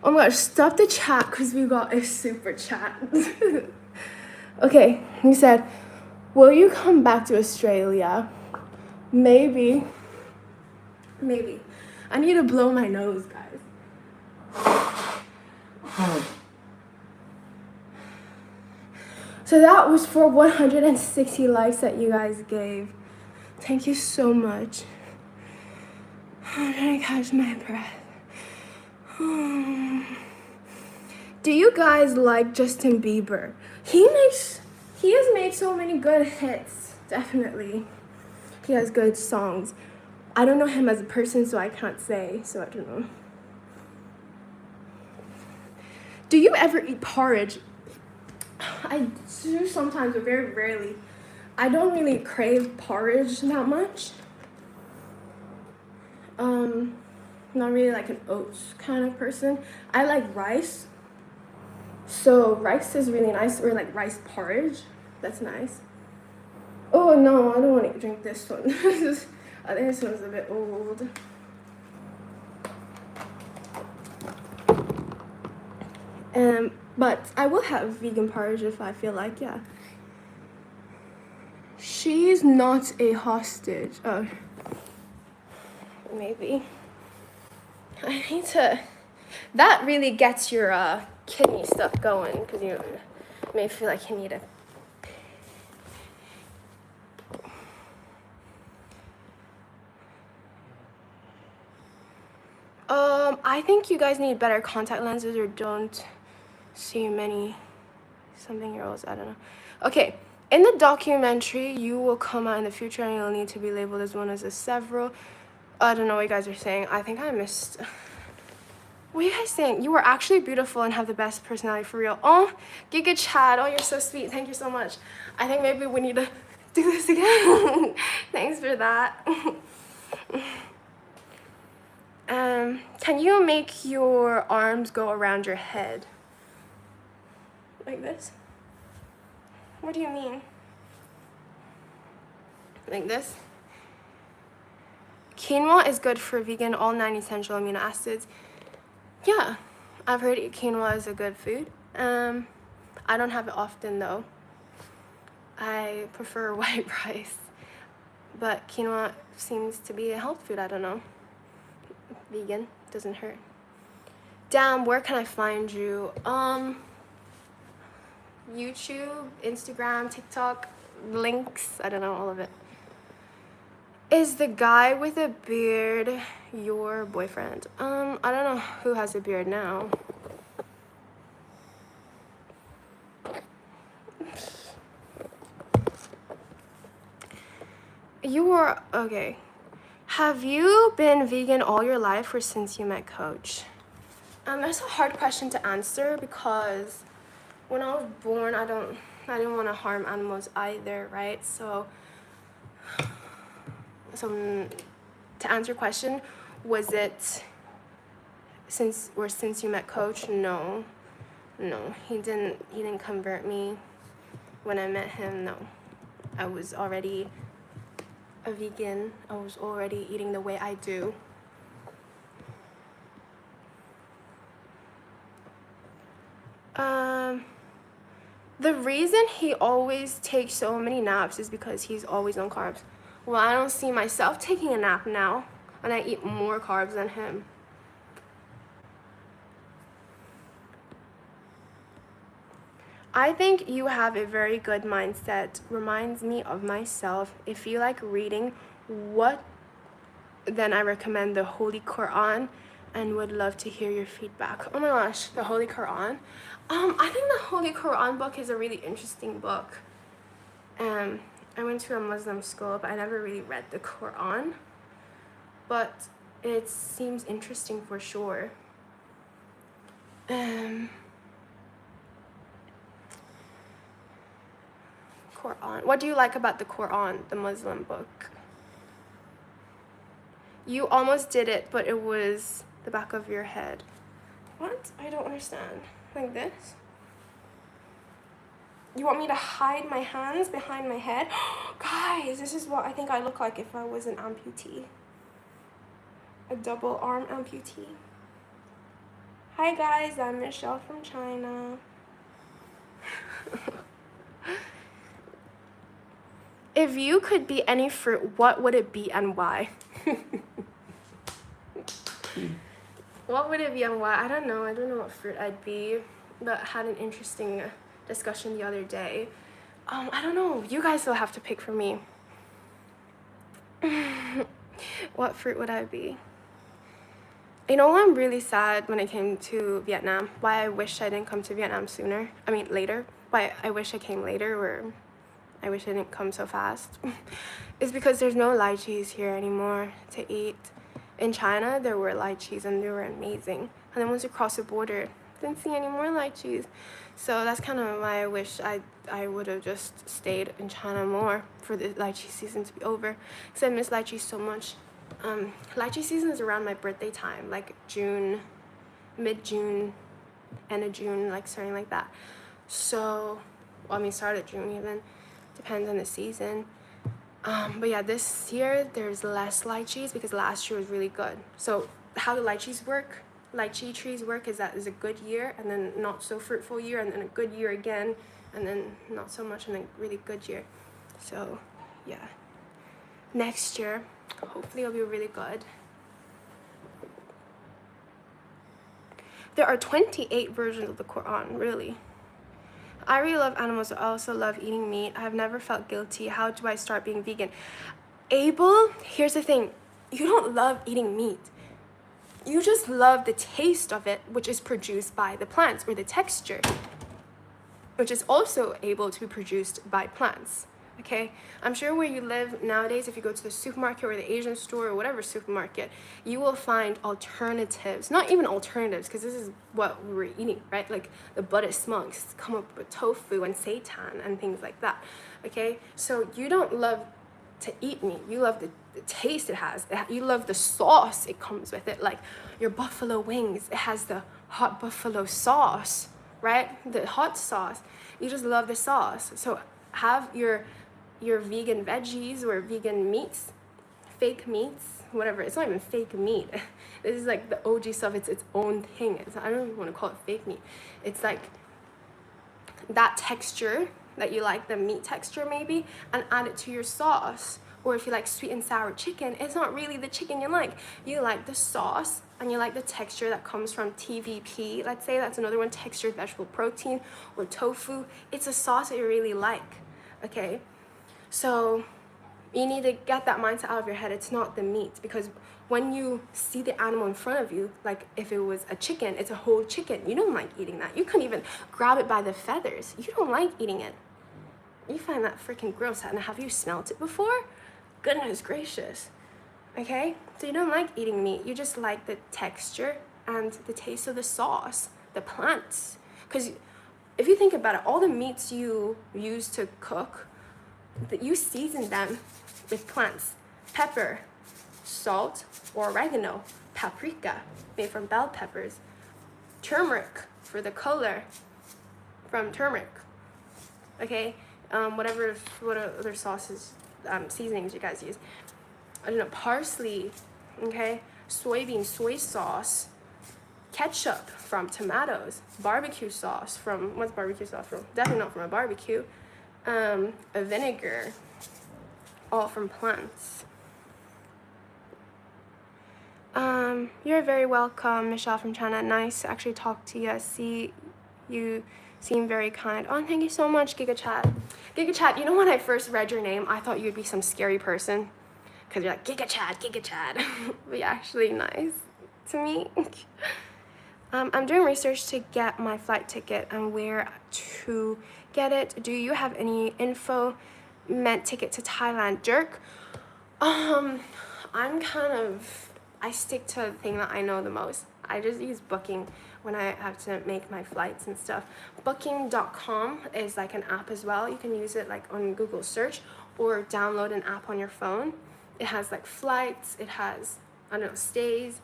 Oh my gosh, stop the chat because we got a super chat. Okay, he said, will you come back to Australia? Maybe. Maybe. I need to blow my nose, guys. So that was for 160 likes that you guys gave. Thank you so much. I'm trying to catch my breath. Do you guys like Justin Bieber? He has made so many good hits, definitely. He has good songs. I don't know him as a person, so I can't say, so I don't know. Do you ever eat porridge? I do sometimes, but very rarely. I don't really crave porridge that much. Not really like an oats kind of person. I like rice So rice is really nice, or like rice porridge. That's nice. Oh no, I don't want to drink this one. I think this one's a bit old. But I will have vegan porridge if I feel like, yeah. She's not a hostage. Oh, maybe. I need to. That really gets your kidney stuff going, because you may feel like you need it. I think you guys need better contact lenses, or don't see many something-year-olds. I don't know. Okay, in the documentary, you will come out in the future and you'll need to be labeled as one of the several. I don't know what you guys are saying. I think I missed. What are you guys saying? You were actually beautiful and have the best personality, for real. Oh, Giga Chad. Oh, you're so sweet. Thank you so much. I think maybe we need to do this again. Thanks for that. Can you make your arms go around your head? Like this? What do you mean? Like this? Quinoa is good for vegan, all 9 essential amino acids. Yeah, I've heard quinoa is a good food. I don't have it often though. I prefer white rice. But quinoa seems to be a health food, I don't know. Vegan, doesn't hurt. Damn, where can I find you? YouTube, Instagram, TikTok, links, I don't know, all of it. Is the guy with a beard your boyfriend? I don't know who has a beard now. You were, okay. Have you been vegan all your life or since you met Coach? That's a hard question to answer because when I was born, I didn't want to harm animals either, right? So to answer your question, was it since you met Coach? No, he didn't convert me when I met him. No, I was already a vegan. I was already eating the way I do. The reason he always takes so many naps is because he's always on carbs. Well, I don't see myself taking a nap now, and I eat more carbs than him. I think you have a very good mindset. Reminds me of myself. If you like reading, then I recommend the Holy Quran and would love to hear your feedback. Oh my gosh, the Holy Quran. I think the Holy Quran book is a really interesting book. I went to a Muslim school, but I never really read the Quran. But it seems interesting for sure. Quran. What do you like about the Quran, the Muslim book? You almost did it, but it was the back of your head. What? I don't understand. Like this? You want me to hide my hands behind my head? Guys, this is what I think I look like if I was an amputee. A double arm amputee. Hi guys, I'm Michelle from China. If you could be any fruit, what would it be and why? What would it be and why? I don't know what fruit I'd be, but had an interesting discussion the other day. I don't know. You guys will have to pick for me. What fruit would I be? You know, I'm really sad when I came to Vietnam. Why I wish I didn't come to Vietnam sooner. I mean, later. Why I wish I came later, or I wish I didn't come so fast. Is because there's no lychees here anymore to eat. In China, there were lychees and they were amazing. And then once you cross the border, didn't see any more lychees. So that's kind of why I wish I would have just stayed in China more for the lychee season to be over. Because I miss lychees so much. Lychee season is around my birthday time, like June, mid-June, end of June, like starting like that. So, well, I mean, start of June even, depends on the season. But yeah, this year there's less lychees because last year was really good. So how the lychee trees work is that is a good year and then not so fruitful year and then a good year again and then not so much and then really good year. So yeah, next year hopefully it'll be really good. There are 28 versions of the Quran, really. I really love animals. I also love eating meat. I have never felt guilty. How do I start being vegan? Abel, here's the thing. You don't love eating meat. You just love the taste of it, which is produced by the plants, or the texture, which is also able to be produced by plants. Okay, I'm sure where you live nowadays, if you go to the supermarket or the Asian store or whatever supermarket, you will find alternatives. Not even alternatives, because this is what we were eating, right? Like the Buddhist monks come up with tofu and seitan and things like that. Okay, so you don't love to eat meat. You love the taste it has. You love the sauce it comes with it. Like your buffalo wings, it has the hot buffalo sauce, right? The hot sauce. You just love the sauce. So have your vegan veggies or vegan meats, fake meats, whatever. It's not even fake meat. This is like the OG stuff. It's its own thing. I don't even want to call it fake meat. It's like that texture that you like, the meat texture maybe, and add it to your sauce. Or if you like sweet and sour chicken, it's not really the chicken you like. You like the sauce and you like the texture that comes from TVP. Let's say that's another one, textured vegetable protein or tofu. It's a sauce that you really like, okay? So you need to get that mindset out of your head. It's not the meat, because when you see the animal in front of you, like if it was a chicken, it's a whole chicken. You don't like eating that. You couldn't even grab it by the feathers. You don't like eating it. You find that freaking gross. And have you smelt it before? Goodness gracious. Okay? So you don't like eating meat. You just like the texture and the taste of the sauce, the plants. Because if you think about it, all the meats you use to cook, that you season them with plants. Pepper, salt or oregano, paprika made from bell peppers, turmeric for the color from turmeric. Okay, what other sauces, seasonings you guys use? I don't know, parsley. Okay, soybean soy sauce, ketchup from tomatoes, barbecue sauce from, what's barbecue sauce from? Definitely not from a barbecue. A vinegar, all from plants. You're very welcome, Michelle from China. Nice to actually talk to you. See, you seem very kind. Oh, thank you so much, GigaChat. GigaChat, you know when I first read your name, I thought you'd be some scary person. Because you're like, GigaChat, GigaChat. But you're actually nice to me. I'm doing research to get my flight ticket and where to get it. Do you have any info? Meant ticket to Thailand. Jerk. I stick to the thing that I know the most. I just use Booking when I have to make my flights and stuff. Booking.com is like an app as well. You can use it like on Google search or download an app on your phone. It has like flights, it has, I don't know, stays,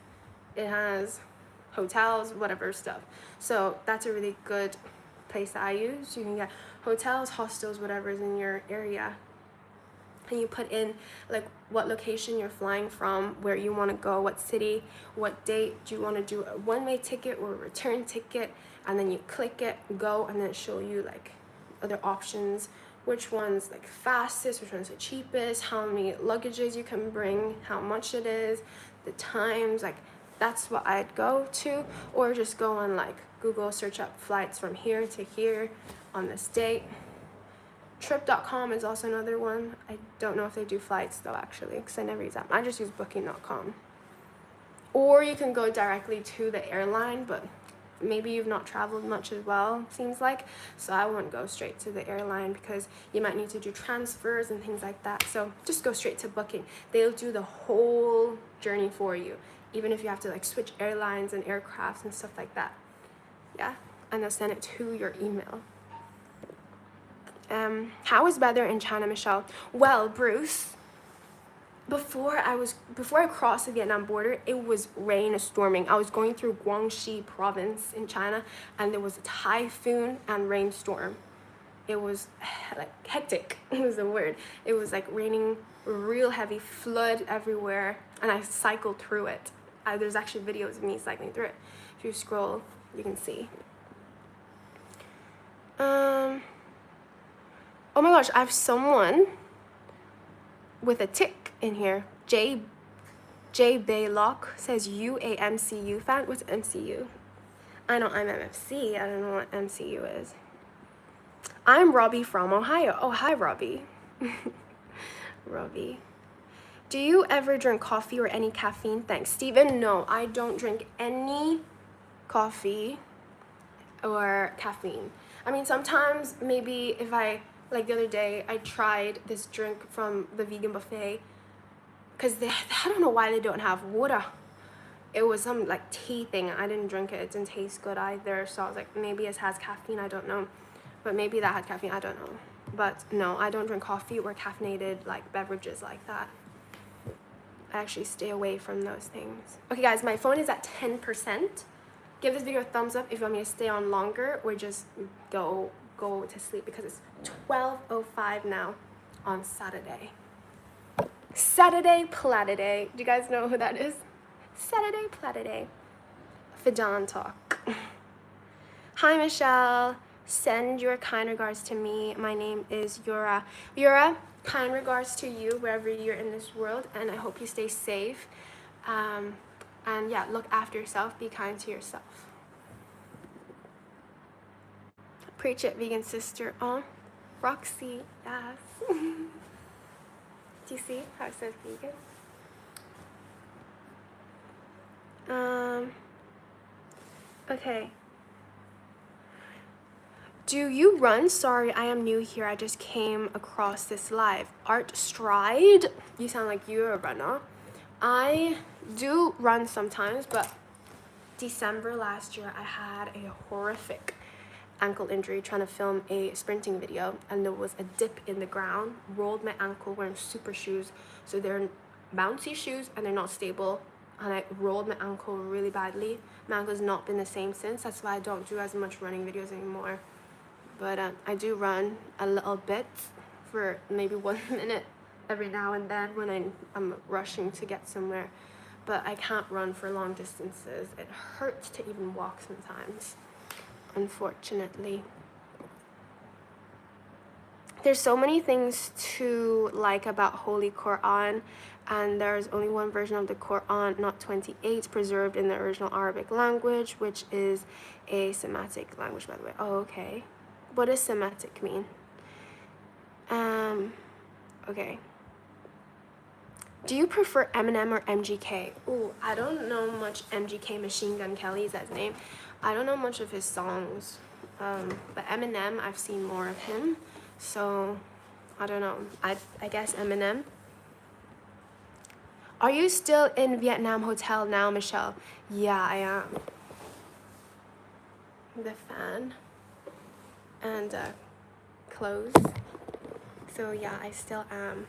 it has hotels, whatever stuff. So that's a really good place that I use. You can get hotels, hostels, whatever is in your area. And you put in like what location you're flying from, where you want to go, what city, what date. Do you want to do a one-way ticket or a return ticket? And then you click it, go, and then it show you like other options, which one's like fastest, which one's the cheapest, how many luggages you can bring, how much it is, the times. Like that's what I'd go to, or just go on like Google, search up flights from here to here on this date. Trip.com is also another one. I don't know if they do flights though, actually, because I never use that. I just use Booking.com. Or you can go directly to the airline, but maybe you've not traveled much as well, seems like. So I wouldn't go straight to the airline because you might need to do transfers and things like that. So just go straight to Booking. They'll do the whole journey for you, even if you have to like switch airlines and aircrafts and stuff like that. Yeah, and they'll send it to your email. How is weather in China, Michelle? Well, Bruce, before I crossed the Vietnam border, it was rainstorming. I was going through Guangxi province in China, and there was a typhoon and rainstorm. It was like hectic. It was the word. It was like raining real heavy, flood everywhere, and I cycled through it. There's actually videos of me cycling through it. If you scroll, you can see. Oh my gosh, I have someone with a tick in here. J Baylock says you a MCU fan. What's MCU? I know I'm MFC. I don't know what MCU is. I'm Robbie from Ohio. Oh, hi, Robbie. Robbie. Do you ever drink coffee or any caffeine? Thanks. Steven, no, I don't drink any coffee or caffeine. I mean, sometimes maybe if I, like the other day, I tried this drink from the vegan buffet because I don't know why they don't have water. It was some like tea thing. I didn't drink it. It didn't taste good either. So I was like, maybe it has caffeine. I don't know. But maybe that had caffeine. I don't know. But no, I don't drink coffee or caffeinated like beverages like that. I actually stay away from those things. Okay, guys, my phone is at 10%. Give this video a thumbs up if you want me to stay on longer, or just go to sleep because it's 12:05 now on Saturday. Saturday Platiday. Do you guys know who that is? Saturday Platiday. Fidan talk. Hi, Michelle. Send your kind regards to me. My name is Yura. Yura, kind regards to you wherever you're in this world, and I hope you stay safe. And yeah, look after yourself. Be kind to yourself. Preach it, vegan sister. Oh, Roxy, yes. Do you see how it says vegan? Okay. Do you run? Sorry, I am new here. I just came across this live. Art Stride? You sound like you're a runner. I do run sometimes, but December last year, I had a horrific ankle injury trying to film a sprinting video, and there was a dip in the ground, rolled my ankle wearing super shoes. So they're bouncy shoes and they're not stable, and I rolled my ankle really badly. My ankle's not been the same since. That's why I don't do as much running videos anymore. But I do run a little bit for maybe 1 minute every now and then when I'm rushing to get somewhere. But I can't run for long distances. It hurts to even walk sometimes, unfortunately. There's so many things to like about Holy Quran, and there's only one version of the Quran, not 28, preserved in the original Arabic language, which is a Semitic language, by the way. Oh, okay. What does Semitic mean? Okay. Do you prefer Eminem or MGK? Ooh, I don't know much MGK, Machine Gun Kelly is his name. I don't know much of his songs. But Eminem, I've seen more of him. So, I don't know. I guess Eminem. Are you still in Vietnam Hotel now, Michelle? Yeah, I am. The fan. And clothes. So yeah, I still am.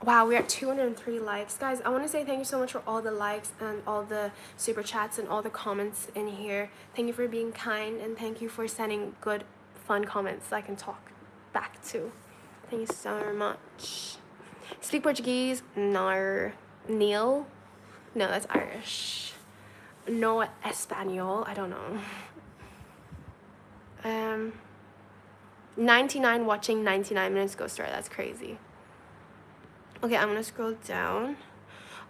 Wow, we're at 203 likes. Guys, I want to say thank you so much for all the likes and all the super chats and all the comments in here. Thank you for being kind, and thank you for sending good, fun comments so I can talk back to. Thank you so much. Speak Portuguese? No. Neil? No, that's Irish. No Espanol? I don't know. 99 watching 99 minutes ago story. That's crazy. Okay, I'm gonna scroll down.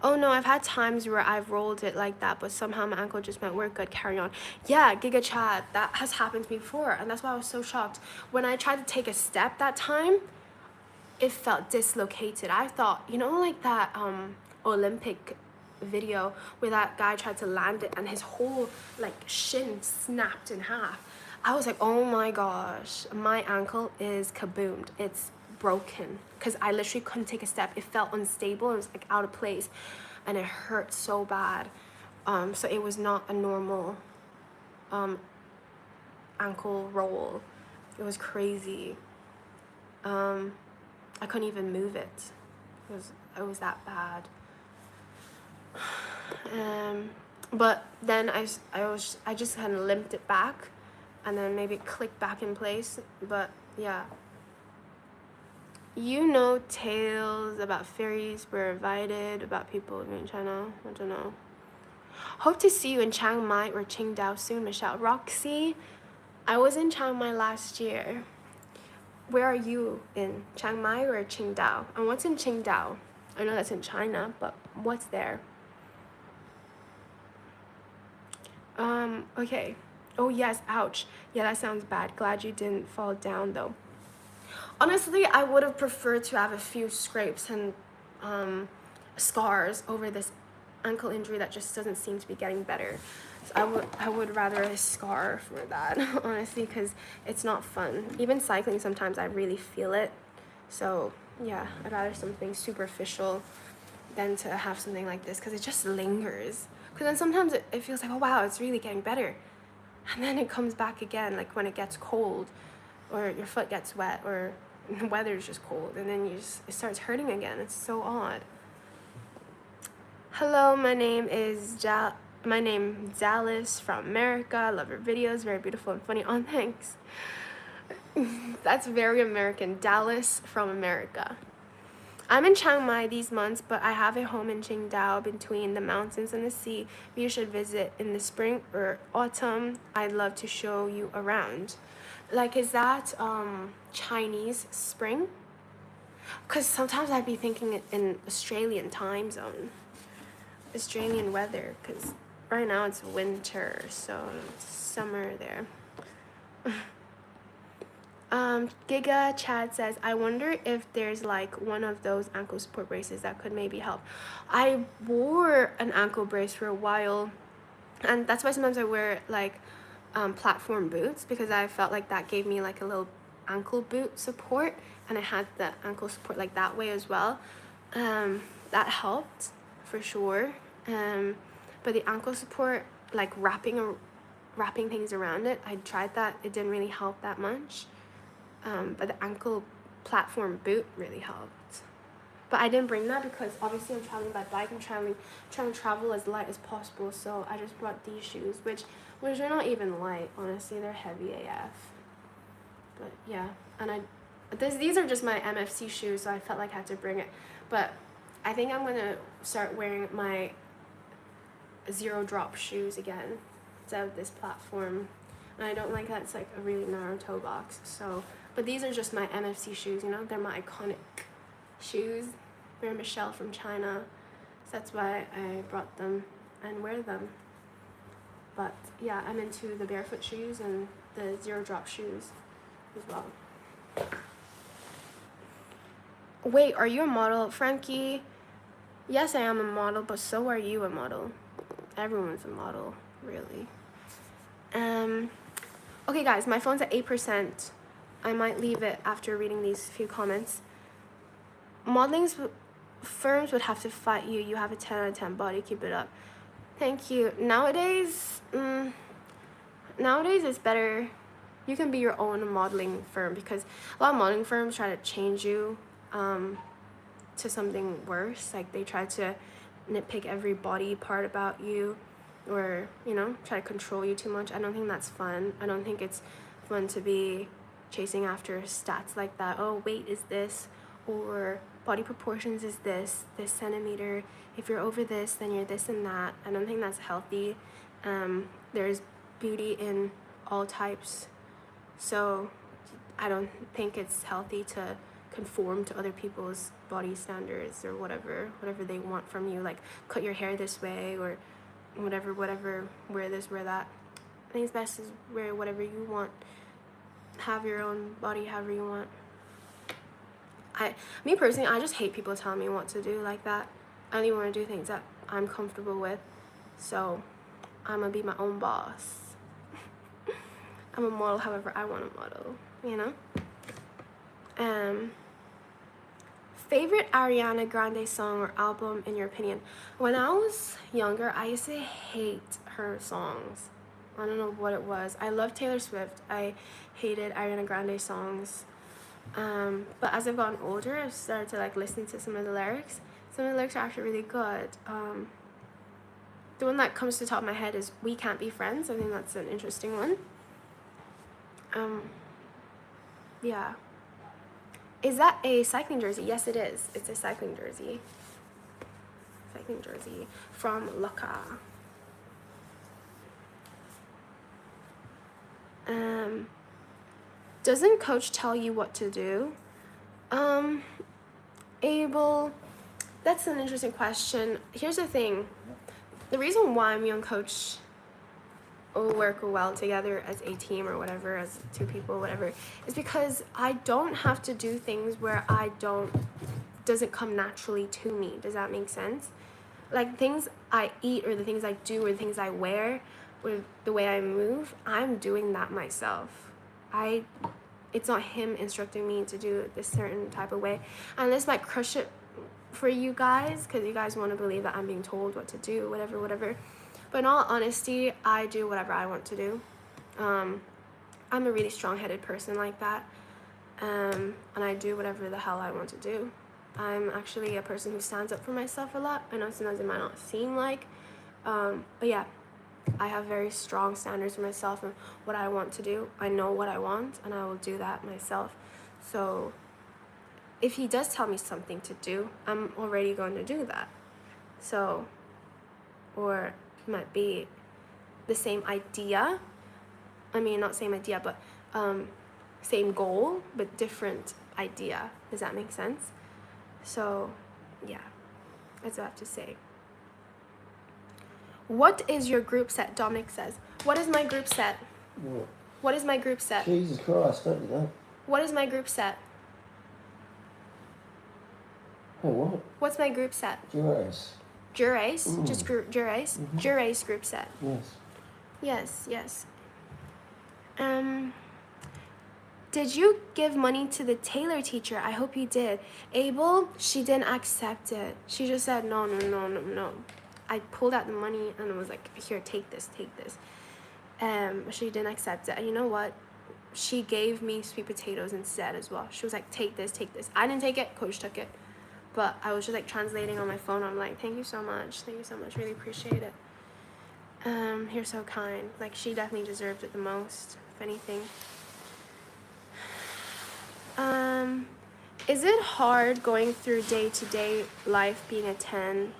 Oh no, I've had times where I've rolled it like that, but somehow my ankle just went, we're good, carry on. Yeah, Giga Chad, that has happened to me before, and that's why I was so shocked. When I tried to take a step that time, it felt dislocated. I thought, you know, like that Olympic video where that guy tried to land it and his whole like shin snapped in half. I was like, oh my gosh, my ankle is kaboomed. It's broken because I literally couldn't take a step. It felt unstable. It was like out of place, and it hurt so bad. So it was not a normal ankle roll. It was crazy. I couldn't even move it. it was that bad. But then I just kind of limped it back, and then maybe clicked back in place. But yeah. You know tales about fairies were invited, about people in China. I don't know. Hope to see you in Chiang Mai or Qingdao soon, Michelle. Roxy, I was in Chiang Mai last year. Where are you in? Chiang Mai or Qingdao? And what's in Qingdao? I know that's in China, but what's there? Okay. Oh yes, ouch. Yeah, that sounds bad. Glad you didn't fall down though. Honestly, I would have preferred to have a few scrapes and scars over this ankle injury that just doesn't seem to be getting better. So I would rather a scar for that, honestly, because it's not fun. Even cycling, sometimes I really feel it. So yeah, I'd rather something superficial than to have something like this, because it just lingers. Because then sometimes it feels like, oh wow, it's really getting better. And then it comes back again, like when it gets cold, or your foot gets wet, or the weather's just cold, and then it starts hurting again. It's so odd. Hello, my name Dallas from America. I love your videos, very beautiful and funny. Oh, thanks. That's very American. Dallas from America. I'm in Chiang Mai these months, but I have a home in Qingdao between the mountains and the sea. You should visit in the spring or autumn. I'd love to show you around. Like, is that Chinese spring? Because sometimes I'd be thinking it in Australian time zone, Australian weather, because right now it's winter, so it's summer there. Giga Chad says, I wonder if there's like one of those ankle support braces that could maybe help. I wore an ankle brace for a while, and that's why sometimes I wear like platform boots, because I felt like that gave me like a little ankle boot support, and I had the ankle support like that way as well. That helped for sure. But the ankle support, like wrapping things around it, I tried that. It didn't really help that much. But the ankle platform boot really helped. But I didn't bring that because obviously I'm traveling by bike. I'm trying to travel as light as possible. So I just brought these shoes, which are not even light. Honestly, they're heavy AF. But yeah, and these are just my MFC shoes, so I felt like I had to bring it. But I think I'm gonna start wearing my zero drop shoes again instead of this platform. And I don't like that it's like a really narrow toe box. So, but these are just my MFC shoes, you know, they're my iconic shoes. They're Michelle from China, so that's why I brought them and wear them. But yeah, I'm into the barefoot shoes and the zero drop shoes as well. Wait, are you a model, Frankie? Yes, I am a model, but so are you a model. Everyone's a model, really. Okay, guys, my phone's at 8%. I might leave it after reading these few comments. Modeling firms would have to fight you. You have a 10 out of 10 body. Keep it up. Thank you. Nowadays it's better. You can be your own modeling firm, because a lot of modeling firms try to change you to something worse. Like they try to nitpick every body part about you, or you know, try to control you too much. I don't think that's fun. I don't think it's fun to be chasing after stats like that. Oh, weight is this, or body proportions is this centimeter. If you're over this, then you're this and that. I don't think that's healthy. There's beauty in all types, so I don't think it's healthy to conform to other people's body standards or whatever they want from you, like cut your hair this way or whatever, wear this, wear that. I think it's best to wear whatever you want, have your own body however you want. Me personally, I just hate people telling me what to do like that. I only want to do things that I'm comfortable with, so I'm gonna be my own boss. I'm a model however I want to model, you know? Favorite Ariana Grande song or album in your opinion? When I was younger, I used to hate her songs. I don't know what it was. I love Taylor Swift. I hated Ariana Grande songs. But as I've gotten older, I've started to like listen to some of the lyrics. Some of the lyrics are actually really good. The one that comes to the top of my head is "We Can't Be Friends." I think that's an interesting one. Yeah. Is that a cycling jersey? Yes, it is. It's a cycling jersey. Cycling jersey from Lucca. Doesn't coach tell you what to do? Abel, that's an interesting question. Here's the thing. The reason why me and coach work well together as a team or whatever, as two people, whatever, is because I don't have to do things where doesn't come naturally to me. Does that make sense? Like things I eat or the things I do or the things I wear or the way I move, I'm doing that myself. It's not him instructing me to do this certain type of way. And this might crush it for you guys because you guys want to believe that I'm being told what to do, whatever. But in all honesty, I do whatever I want to do. I'm a really strong-headed person like that. And I do whatever the hell I want to do. I'm actually a person who stands up for myself a lot. I know sometimes it might not seem like, but yeah, I have very strong standards for myself and what I want to do. I know what I want, and I will do that myself. So if he does tell me something to do, I'm already going to do that. So, or it might be the same idea. I mean, not same idea, but same goal, but different idea. Does that make sense? So, yeah, that's what I have to say. What is your group set? Dominic says. What is my group set? What is my group set? Jesus Christ, don't do that. What is my group set? Hey, what? What's my group set? Durace. Durace? Just Durace? Mm-hmm. Durace group set. Yes. Yes. Did you give money to the tailor teacher? I hope you did. Abel, she didn't accept it. She just said, no. I pulled out the money and was like, here, take this. She didn't accept it. And you know what? She gave me sweet potatoes instead as well. She was like, take this. I didn't take it. Coach took it. But I was just like translating on my phone. I'm like, thank you so much. Really appreciate it. You're so kind. Like, she definitely deserved it the most, if anything. Is it hard going through day-to-day life being a 10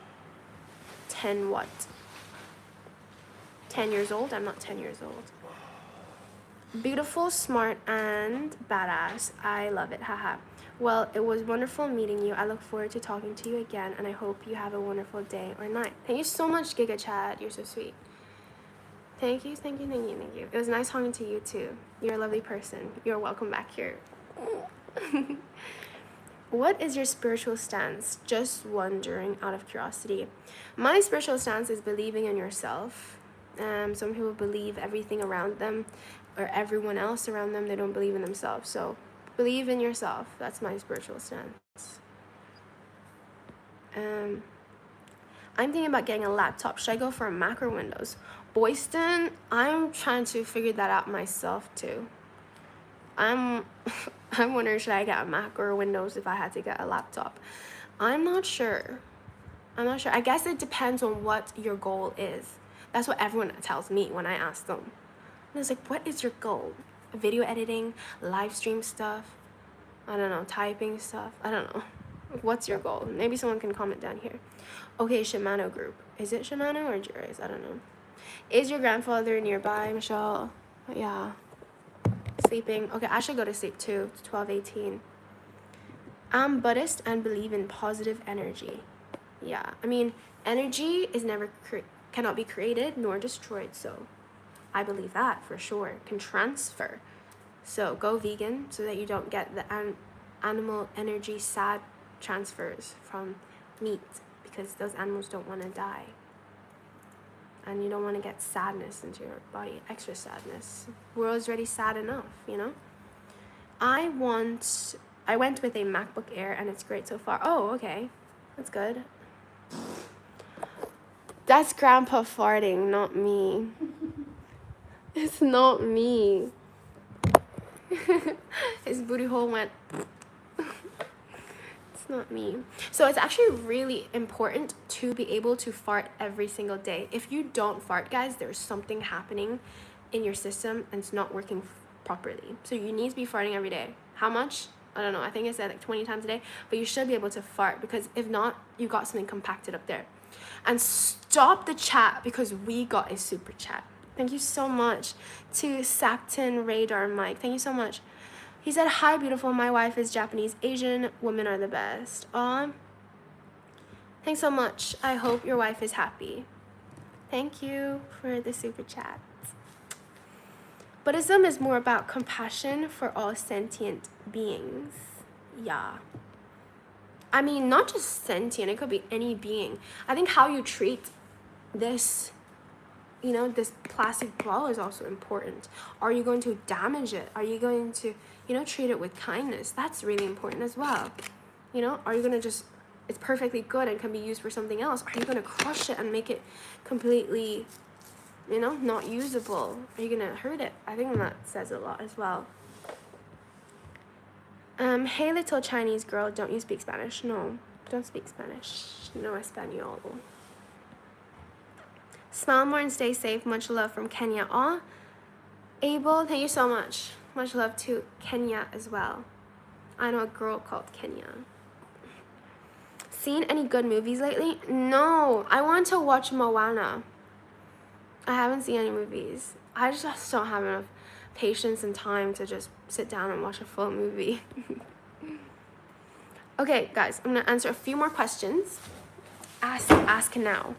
what? 10 years old? I'm not 10 years old. Beautiful, smart, and badass. I love it. Haha. Well, it was wonderful meeting you. I look forward to talking to you again, and I hope you have a wonderful day or night. Thank you so much, Giga Chad. You're so sweet. Thank you. It was nice talking to you, too. You're a lovely person. You're welcome back here. What is your spiritual stance? Just wondering out of curiosity. My spiritual stance is believing in yourself. Some people believe everything around them or everyone else around them, they don't believe in themselves. So believe in yourself. That's my spiritual stance. I'm thinking about getting a laptop. Should I go for a Mac or Windows? Boyston, I'm trying to figure that out myself too. I'm wondering, should I get a Mac or a Windows if I had to get a laptop? I'm not sure. I guess it depends on what your goal is. That's what everyone tells me when I ask them. And it's like, what is your goal? Video editing, live stream stuff, I don't know, typing stuff, I don't know. What's your goal? Maybe someone can comment down here. Okay, Shimano group. Is it Shimano or Durace? I don't know. Is your grandfather nearby, Michelle? Yeah. Sleeping. Okay, I should go to sleep too. It's 12:18. I'm Buddhist and believe in positive energy. Yeah, I mean, energy is cannot be created nor destroyed, so I believe that for sure. Can transfer. So go vegan so that you don't get the animal energy sad transfers from meat, because those animals don't want to die. And you don't want to get sadness into your body, extra sadness. The world's already sad enough, you know? I went with a MacBook Air and it's great so far. Oh, okay. That's good. That's Grandpa farting, not me. It's not me. His booty hole went. It's not me. So it's actually really important to be able to fart every single day. If you don't fart, guys, there's something happening in your system and it's not working properly. So you need to be farting every day. How much? I don't know. I think I said like 20 times a day, but you should be able to fart, because if not, you got something compacted up there. And stop the chat, because we got a super chat. Thank you so much to Sacton Radar Mike. Thank you so much. He said, "Hi, beautiful. My wife is Japanese. Asian women are the best." Thanks so much. I hope your wife is happy. Thank you for the super chat. Buddhism is more about compassion for all sentient beings. Yeah. I mean, not just sentient. It could be any being. I think how you treat this, this plastic ball is also important. Are you going to damage it? Are you going to, treat it with kindness? That's really important as well. Are you going to just, it's perfectly good and can be used for something else? Are you going to crush it and make it completely, not usable? Are you going to hurt it? I think that says a lot as well. Hey, little Chinese girl, don't you speak Spanish? No, don't speak Spanish. No español. Smile more and stay safe. Much love from Kenya. Aw, Abel, thank you so much. Much love to Kenya as well. I know a girl called Kenya. Seen any good movies lately? No, I want to watch Moana. I haven't seen any movies. I just don't have enough patience and time to just sit down and watch a full movie. Okay, guys, I'm gonna answer a few more questions. Ask now.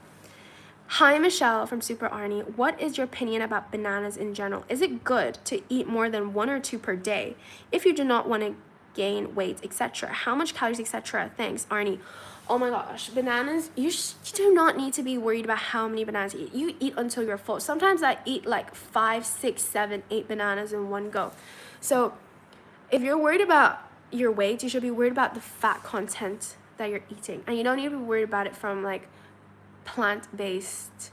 Hi, Michelle from Super Arnie. What is your opinion about bananas in general? Is it good to eat more than 1 or 2 per day if you do not want to gain weight, etc.? How much calories, etc.? Thanks, Arnie. Oh my gosh, bananas, you do not need to be worried about how many bananas you eat. You eat until you're full. Sometimes I eat like 5, 6, 7, 8 bananas in one go. So if you're worried about your weight, you should be worried about the fat content that you're eating. And you don't need to be worried about it from like plant-based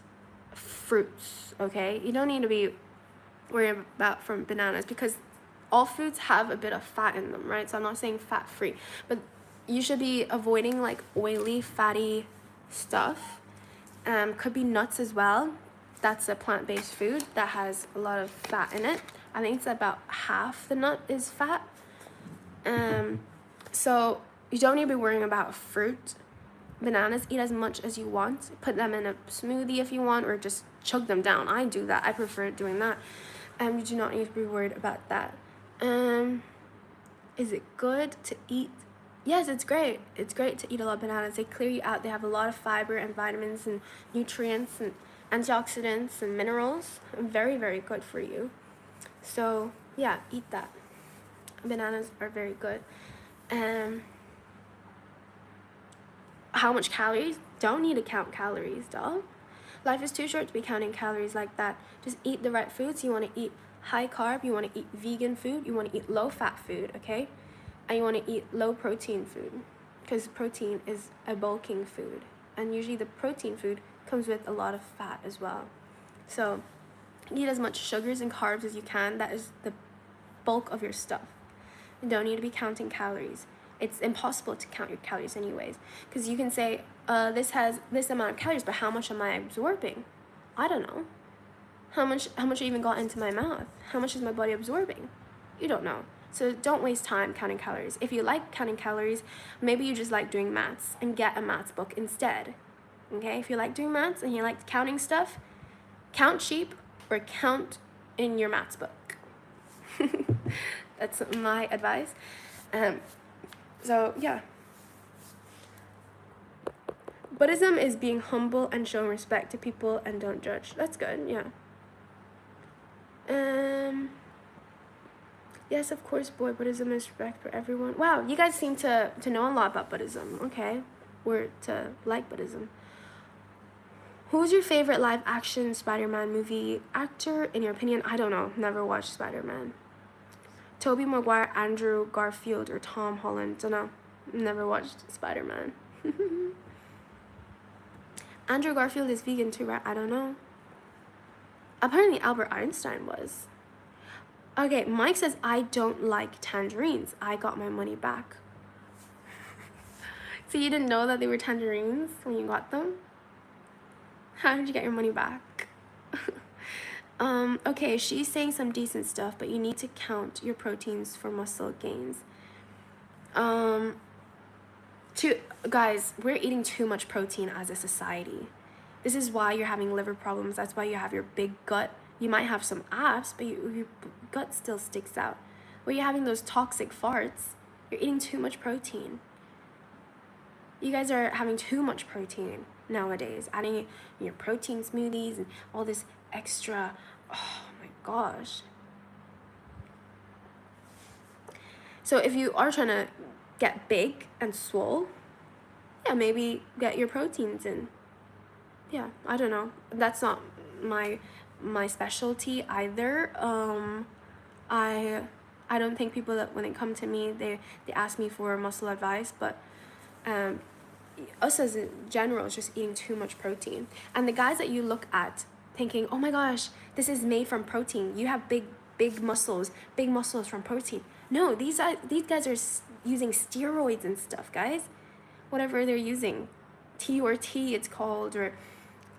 fruits, okay? You don't need to be worried about from bananas, because all foods have a bit of fat in them, right? So I'm not saying fat-free, but you should be avoiding like oily, fatty stuff. Could be nuts as well. That's a plant-based food that has a lot of fat in it. I think it's about half the nut is fat. So you don't need to be worrying about fruit. Bananas, eat as much as you want. Put them in a smoothie if you want, or just chug them down. I do that. I prefer doing that. You do not need to be worried about that. Is it good to eat? Yes, it's great. It's great to eat a lot of bananas. They clear you out. They have a lot of fiber and vitamins and nutrients and antioxidants and minerals. Very, very good for you. So yeah, eat that. Bananas are very good. How much calories? Don't need to count calories, dog. Life is too short to be counting calories like that. Just eat the right foods. You want to eat high carb, you want to eat vegan food, you want to eat low fat food, okay? And you want to eat low protein food, because protein is a bulking food. And usually the protein food comes with a lot of fat as well. So eat as much sugars and carbs as you can. That is the bulk of your stuff. You don't need to be counting calories. It's impossible to count your calories anyways, because you can say, this has this amount of calories, but how much am I absorbing? I don't know. How much even got into my mouth? How much is my body absorbing? You don't know. So don't waste time counting calories. If you like counting calories, maybe you just like doing maths and get a maths book instead. Okay? If you like doing maths and you like counting stuff, count sheep or count in your maths book. That's my advice. So yeah. Buddhism is being humble and showing respect to people and don't judge. That's good, yeah. Yes, of course, boy, Buddhism is respect for everyone. Wow, you guys seem to know a lot about Buddhism. Okay, or to like Buddhism. Who's your favorite live action Spider-Man movie actor, in your opinion? I don't know. Never watched Spider-Man. Tobey Maguire, Andrew Garfield, or Tom Holland? Don't know. Never watched Spider-Man. Andrew Garfield is vegan too, right? I don't know. Apparently Albert Einstein was. Okay, Mike says, I don't like tangerines. I got my money back. So you didn't know that they were tangerines when you got them? How did you get your money back? Okay, she's saying some decent stuff, but you need to count your proteins for muscle gains. Guys, we're eating too much protein as a society. This is why you're having liver problems. That's why you have your big gut. You might have some abs, but your gut still sticks out. Where you're having those toxic farts, you're eating too much protein. You guys are having too much protein nowadays, adding in your protein smoothies and all this extra. Oh my gosh. So if you are trying to get big and swole, yeah, maybe get your proteins in. Yeah, I don't know. That's not my specialty either. I don't think people that when they come to me, they ask me for muscle advice, but us as in general is just eating too much protein. And the guys that you look at thinking, oh my gosh, this is made from protein. You have big muscles from protein. No, these guys are using steroids and stuff, guys. Whatever they're using, TRT it's called, or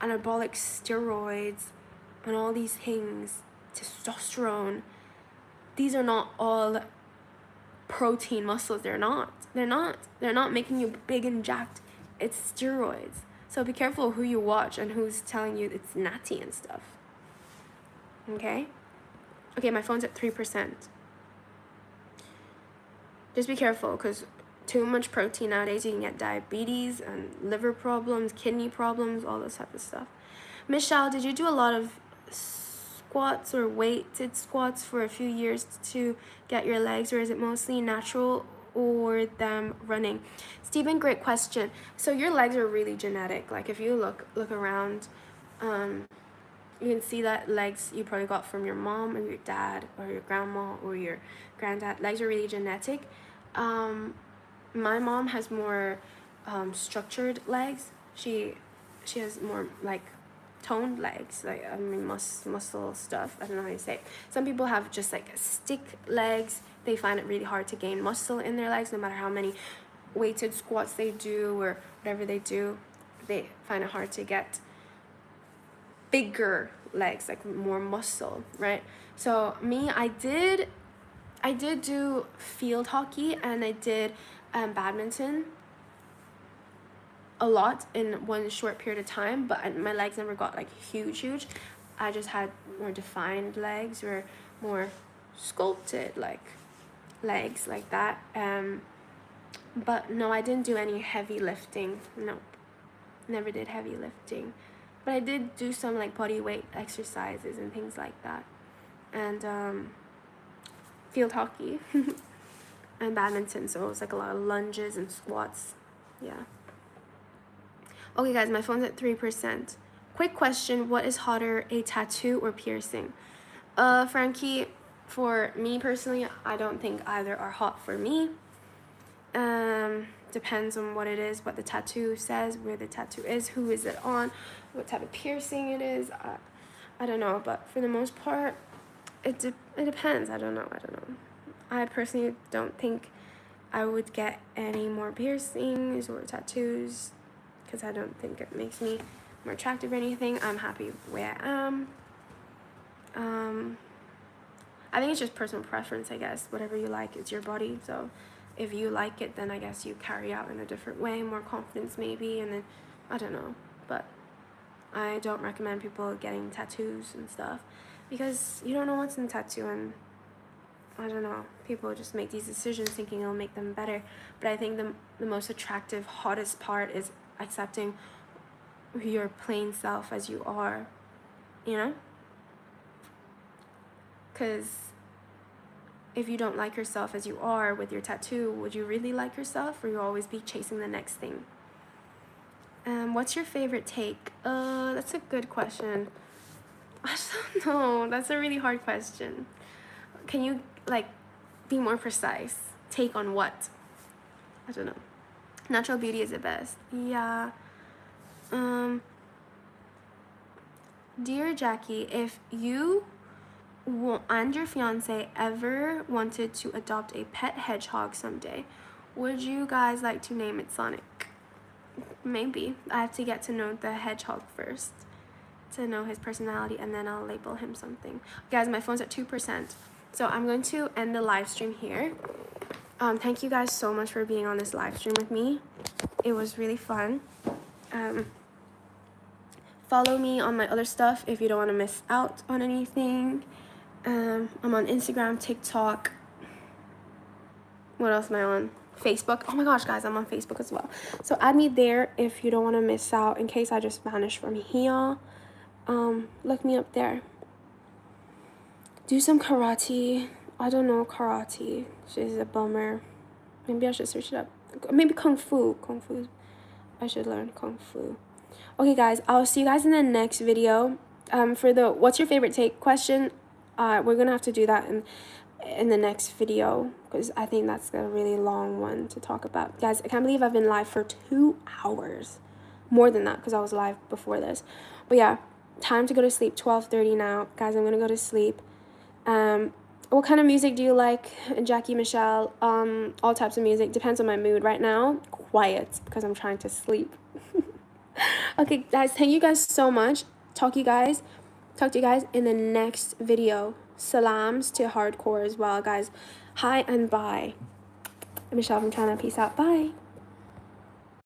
anabolic steroids, and all these things, testosterone. These are not all protein muscles. They're not making you big and jacked. It's steroids. So be careful who you watch and who's telling you it's natty and stuff. Okay, my phone's at 3%. Just be careful, because too much protein nowadays, you can get diabetes and liver problems, kidney problems, all this type of stuff. Michelle, did you do a lot of squats or weighted squats for a few years to get your legs, or is it mostly natural or them running? Stephen, great question. So your legs are really genetic. Like if you look around, you can see that legs you probably got from your mom or your dad or your grandma or your granddad. Legs are really genetic. My mom has more structured legs. She has more like toned legs, like muscle stuff. I don't know how you say it. Some people have just like stick legs. They find it really hard to gain muscle in their legs, no matter how many weighted squats they do or whatever they do. They find it hard to get bigger legs, like more muscle, right? So me, I did do field hockey, and I did badminton a lot in one short period of time, but my legs never got like huge. I just had more defined legs, or more sculpted like legs like that. But no, I didn't do any heavy lifting. Nope, never did heavy lifting. But I did do some like body weight exercises and things like that, and field hockey and badminton. So it was like a lot of lunges and squats. Yeah. Okay, guys, my phone's at 3%. Quick question: what is hotter, a tattoo or piercing? Frankie, for me personally, I don't think either are hot for me. Depends on what it is, what the tattoo says, where the tattoo is, who is it on, what type of piercing it is. I don't know, but for the most part, it depends. I don't know. I personally don't think I would get any more piercings or tattoos, because I don't think it makes me more attractive or anything. I'm happy where I am. I think it's just personal preference, I guess. Whatever you like, it's your body. So if you like it, then I guess you carry out in a different way, more confidence maybe, and then, I don't know. But I don't recommend people getting tattoos and stuff, because you don't know what's in the tattoo, and I don't know. People just make these decisions thinking it'll make them better. But I think the most attractive, hottest part is accepting your plain self as you are, you know? Because if you don't like yourself as you are with your tattoo, would you really like yourself, or you'll always be chasing the next thing? What's your favorite take? That's a good question. I don't know. That's a really hard question. Can you, like, be more precise? Take on what? I don't know. Natural beauty is the best. Yeah. Dear Jackie, if you and your fiance ever wanted to adopt a pet hedgehog someday, would you guys like to name it Sonic? Maybe. I have to get to know the hedgehog first, to know his personality, and then I'll label him something. Guys, my phone's at 2%. So I'm going to end the live stream here. Thank you guys so much for being on this live stream with me. It was really fun. Follow me on my other stuff if you don't want to miss out on anything. I'm on Instagram, TikTok. What else am I on? Facebook. Oh my gosh, guys, I'm on Facebook as well. So add me there if you don't want to miss out in case I just vanish from here. Look me up there. Do some karate. I don't know karate. She's a bummer. Maybe I should search it up. Maybe kung fu. Kung fu. I should learn kung fu. Okay, guys, I'll see you guys in the next video. For the what's your favorite take question, we're gonna have to do that in the next video because I think that's a really long one to talk about. Guys, I can't believe I've been live for 2 hours. More than that because I was live before this. But yeah, time to go to sleep. 12:30 now. Guys, I'm gonna go to sleep. What kind of music do you like, Jackie Michelle? All types of music. Depends on my mood. Right now, quiet because I'm trying to sleep. Okay, guys, thank you guys so much. Talk to you guys in the next video. Salams to hardcore as well, guys. Hi and bye. Michelle from China. Peace out. Bye.